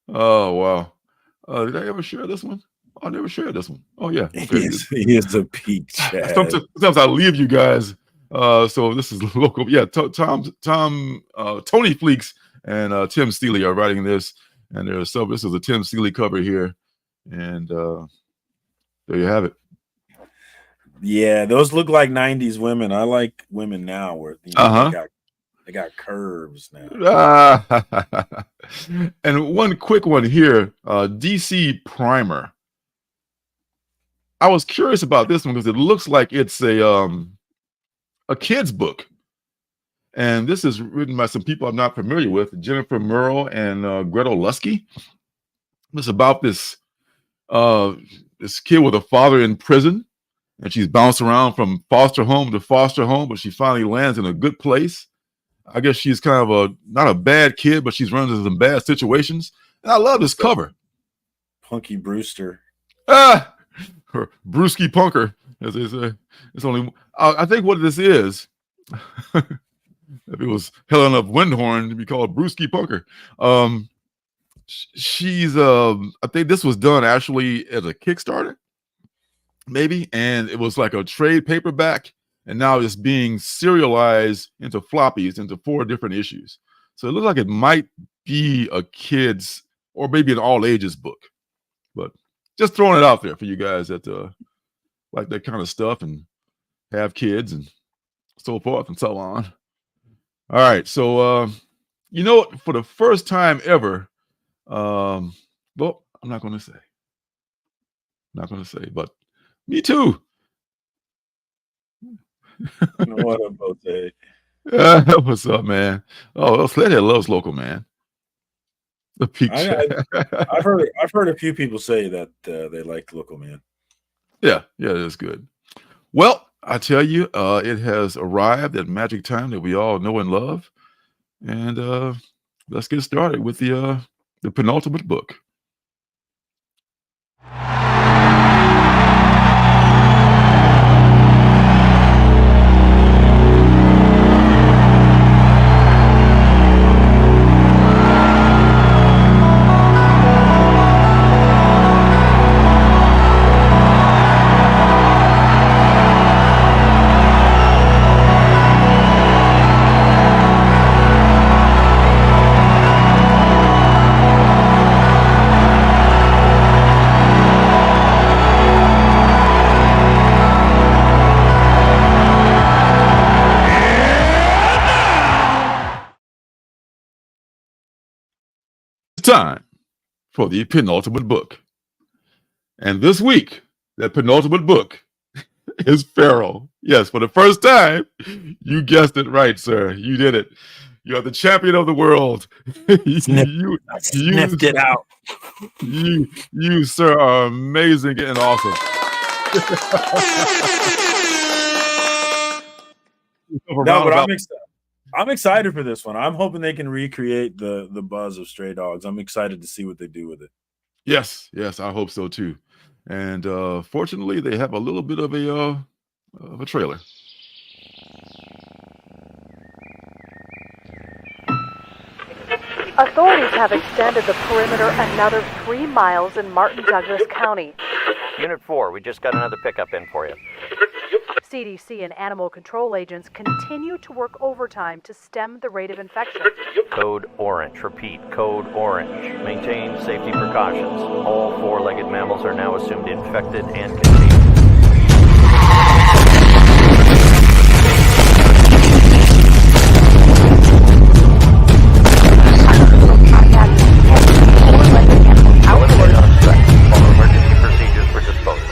Oh wow. Did I ever share this one? I never shared this one. Oh yeah, okay. He is a peak. Sometimes I leave you guys. So this is local. Yeah, Tony Fleeks and Tim Seeley are writing this, and this is a Tim Seeley cover here, and there you have it. Yeah, those look like 90s women. I like women now where they got curves now. And one quick one here, DC Primer. I was curious about this one because it looks like it's a kid's book, and this is written by some people I'm not familiar with, Jennifer Murrow and Gretel Lusky. It's about this kid with a father in prison, and she's bounced around from foster home to foster home, but she finally lands in a good place. I guess she's kind of not a bad kid, but she's run into some bad situations. And I love this cover. Punky Brewster. Or Brewski Punker, as they say. It's only, I think what this is, if it was Helen of Windhorn, it'd be called Brewski Punker. She's, I think this was done actually as a Kickstarter, maybe, and it was like a trade paperback, and now it's being serialized into floppies into 4 different issues. So it looks like it might be a kid's or maybe an all ages book, but just throwing it out there for you guys that like that kind of stuff and have kids and so forth and so on. All right, so you know, for the first time ever, well, I'm not going to say, but me too. What about that? What's up, man? Oh, Flathead loves Local Man. The peak. I've heard a few people say that they like Local Man. Yeah, that's good. Well, I tell you, it has arrived at magic time that we all know and love, and let's get started with the penultimate book. time for the penultimate book. And this week, that penultimate book is Pharaoh. Yes, for the first time, you guessed it right, sir. You did it. You are the champion of the world. Sniffed it out. You, sir, are amazing and awesome. No, but I'm excited for this one. I'm hoping they can recreate the buzz of Stray Dogs. I'm excited to see what they do with it. Yes, I hope so too. And fortunately, they have a little bit of a trailer. Authorities have extended the perimeter another 3 miles in Martin Douglas County. Unit 4, we just got another pickup in for you. CDC and animal control agents continue to work overtime to stem the rate of infection. Code orange. Repeat, code orange. Maintain safety precautions. All 4-legged mammals are now assumed infected and contagious. Eliminate on site. Follow emergency procedures for disposal.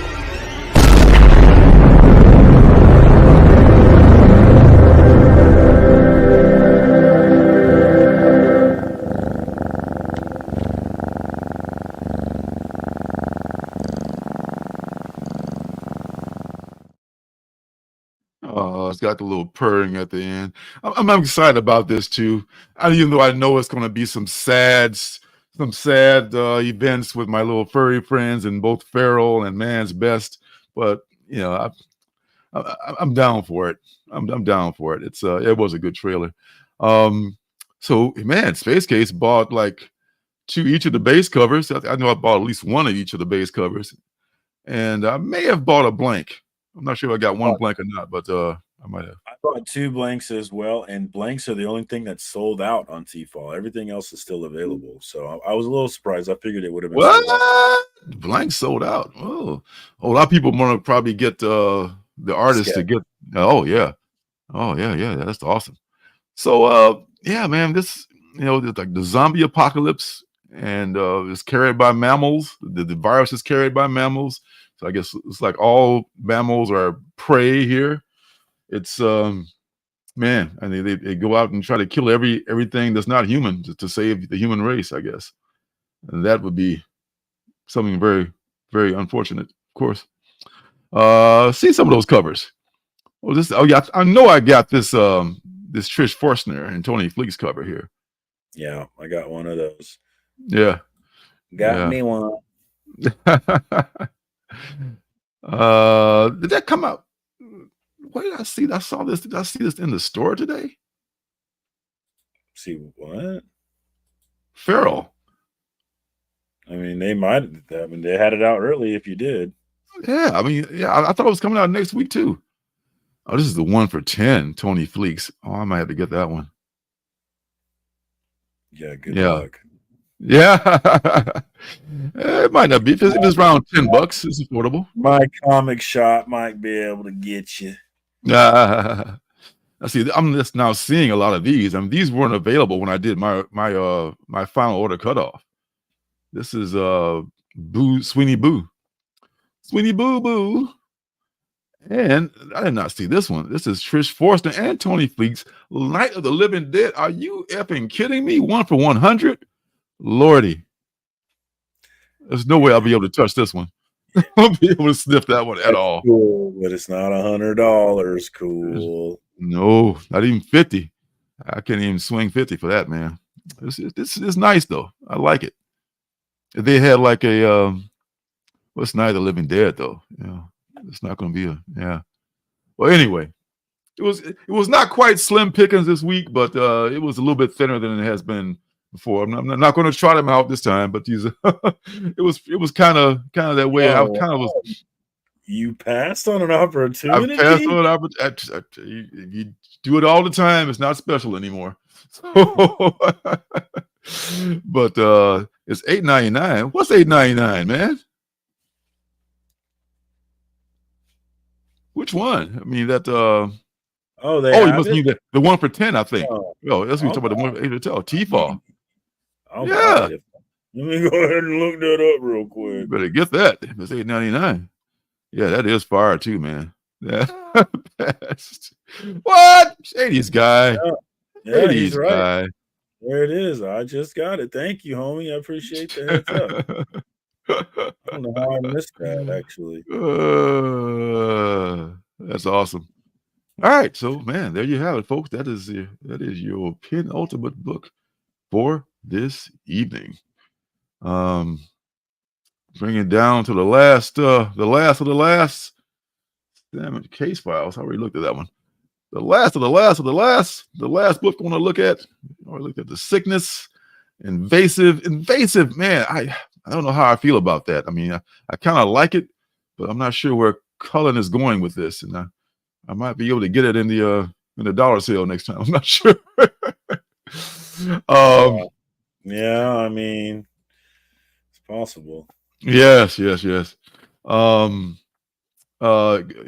It's got the little purring at the end. I'm excited about this too. Even though I know it's going to be some sad events with my little furry friends and both feral and man's best, but you know, I'm down for it. I'm down for it. It was a good trailer. So man, Space Case bought like 2 each of the base covers. I know I bought at least 1 of each of the base covers, and I may have bought a blank. I'm not sure if I got 1 blank or not, but I might have. I bought 2 blanks as well, and blanks are the only thing that's sold out on T-Fall. Everything else is still available. So I was a little surprised. I figured it would have been sold out. Blanks sold out. Oh, a lot of people want to probably get the artist to get. Oh yeah, that's awesome. So yeah, man, this it's like the zombie apocalypse, and it's carried by mammals. The virus is carried by mammals. So I guess it's like all mammals are prey here. It's man, I mean they go out and try to kill everything that's not human to save the human race, I guess. And that would be something very, very unfortunate, of course. See some of those covers. I know I got this this Trish Forstner and Tony Fleek's cover here. Yeah, I got one of those. Yeah. Got me one. Did that come out? What did I see? I saw this. Did I see this in the store today? See what? Feral. I mean, they might. I mean, they had it out early. If you did, yeah. I mean, yeah. I thought it was coming out next week too. Oh, this is the 1 for 10. Tony Fleeks. Oh, I might have to get that one. Yeah. Good luck. Yeah. It might not be. If it's around $10, it's affordable. My comic shop might be able to get you. I see. I'm just now seeing a lot of these. I mean, these weren't available when I did my final order cutoff. This is Sweeney Boo, and I did not see this one. This is Trish Forstner and Tony Fleeks, Night of the Living Dead. Are you effing kidding me? 1 for 100, Lordy. There's no way I'll be able to touch this one. I'll be able to sniff that one at all. Cool, but it's not $100. Cool. No, not even 50. I can't even swing 50 for that, man. This is nice though. I like it. If they had like a what's Night of the Living Dead though? Yeah, it's not going to be yeah. Well, anyway, it was not quite slim pickings this week, but it was a little bit thinner than it has been before. I'm not going to try them out this time, but these it was kind of that way. I kind of was. You passed on an opportunity. I passed on an opportunity. You do it all the time. It's not special anymore. So, but it's $8.99. What's $8.99, man? Which one? I mean that. You must mean the 1 for 10. I think. Oh, that's what you're talking about. The 1 for 8 T-Fall. Yeah. Let me go ahead and look that up real quick. Better get that. It's $8.99. Yeah, that is fire too, man. Yeah. What? 80s guy. Yeah, he's 80s right. guy. There it is. I just got it. Thank you, homie. I appreciate the heads up. I don't know how I missed that, actually. That's awesome. All right, so man, there you have it, folks. That is your penultimate book for this evening. Bring it down to the last of the last. Damn it, case files. I already looked at that one. The last book I want to look at. I already looked at the sickness, invasive. Man, I don't know how I feel about that. I mean, I kind of like it, but I'm not sure where Cullen is going with this, and I might be able to get it in the dollar sale next time. I'm not sure. Yeah, I mean, it's possible. Yes.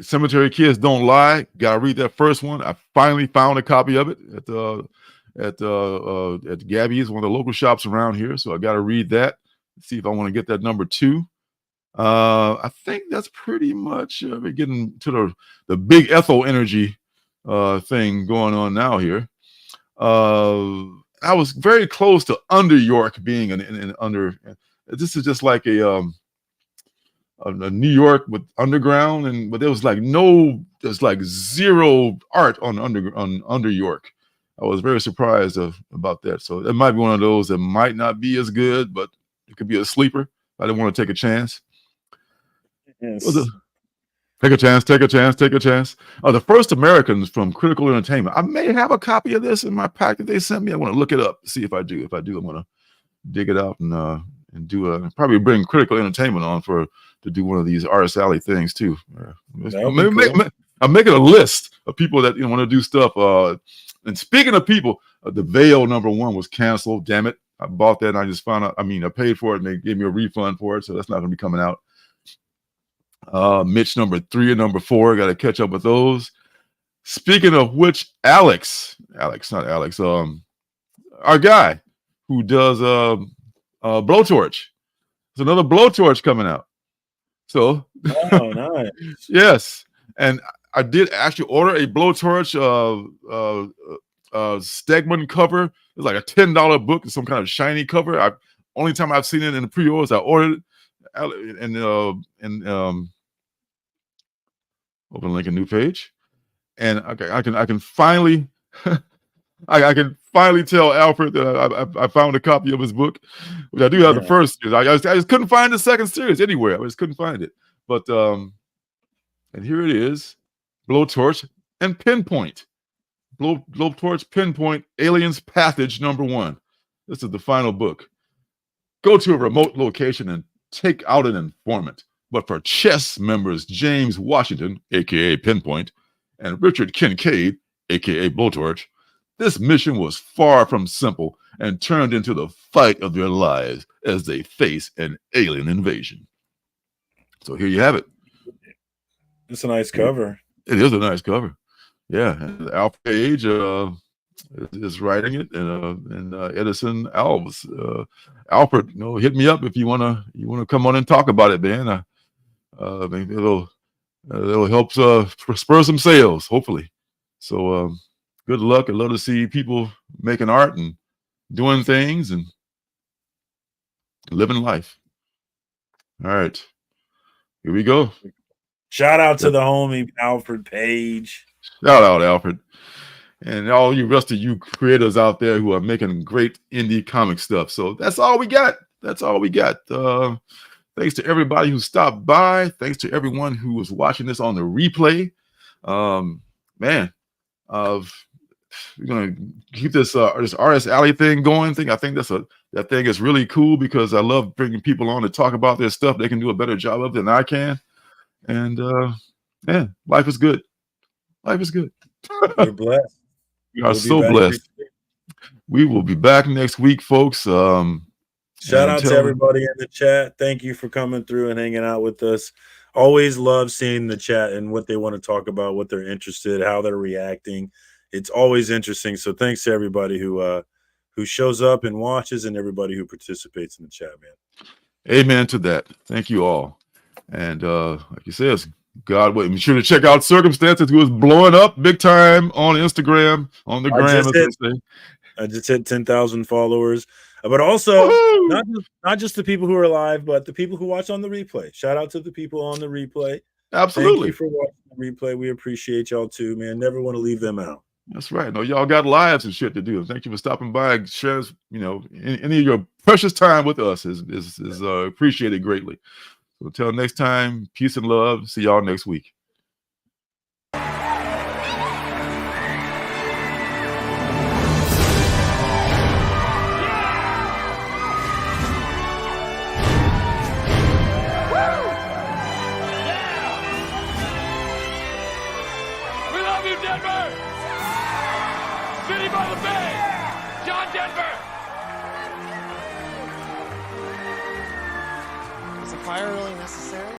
Cemetery Kids Don't Lie. Gotta read that first one. I finally found a copy of it at Gabby's, one of the local shops around here. So I gotta read that. See if I want to get that number 2. I think that's pretty much we're getting to the big Ethel energy thing going on now here. I was very close to Under York being an under. This is just like a New York with underground, but there was like zero art on Under York. I was very surprised about that. So it might be one of those that might not be as good, but it could be a sleeper. I didn't want to take a chance. Yes. Take a chance. The First Americans from Critical Entertainment. I may have a copy of this in my pack that they sent me. I want to look it up, see if I do. If I do, I'm going to dig it out and do probably bring Critical Entertainment on to do one of these Artist Alley things too. I'm making a list of people that want to do stuff. And speaking of people, The Veil #1 was canceled. Damn it! I bought that and I just found out. I mean, I paid for it and they gave me a refund for it, so that's not going to be coming out. Mitch #3 and #4. Got to catch up with those. Speaking of which, Alex, our guy who does Blowtorch. There's another Blowtorch coming out. So, oh, nice. Yes, and I did actually order a Blowtorch Stegman cover. It's like a $10 book, some kind of shiny cover. Only time I've seen it in the pre-orders, I ordered it, and open link a new page, and I can finally I can finally tell Alfred that I found a copy of his book, which I do have the first series. I just couldn't find the second series anywhere. I just couldn't find it. But and here it is, Blowtorch and Pinpoint. Blowtorch Pinpoint Aliens Passage #1. This is the final book. Go to a remote location and take out an informant. But for chess members James Washington, aka Pinpoint, and Richard Kincaid, aka Blowtorch, this mission was far from simple and turned into the fight of their lives as they face an alien invasion. So here you have it. It's a nice cover. It is a nice cover. Yeah, and Alfred Page is writing it, and Edison Alves. Alfred, hit me up if you wanna come on and talk about it, man. Maybe it'll help spur some sales, hopefully. So good luck. I'd love to see people making art and doing things and living life. All right, here we go. Shout out to the homie Alfred Page. Shout out, Alfred. And all you rest of you creators out there who are making great indie comic stuff. So that's all we got. Thanks to everybody who stopped by. Thanks to everyone who was watching this on the replay. We're gonna keep this Artist Alley thing going. I think that thing is really cool because I love bringing people on to talk about their stuff they can do a better job of than I can. And life is good. Life is good. We're blessed. We are so blessed. We will be back next week, folks. Shout out to everybody in the chat. Thank you for coming through and hanging out with us. Always love seeing the chat and what they want to talk about, what they're interested, how they're reacting. It's always interesting. So thanks to everybody who who shows up and watches and everybody who participates in the chat, man. Amen to that. Thank you all. And like you said, God, be sure to check out Circumstances, who is blowing up big time on Instagram, on the gram, as they say. I just hit 10,000 followers. But also, not just the people who are live, but the people who watch on the replay. Shout out to the people on the replay. Absolutely. Thank you for watching the replay. We appreciate y'all too, man. Never want to leave them out. That's right. No, y'all got lives and shit to do. Thank you for stopping by and sharing, any of your precious time with us is appreciated greatly. So until next time, peace and love. See y'all next week. Denver! City by the Bay! John Denver! Is a fire really necessary?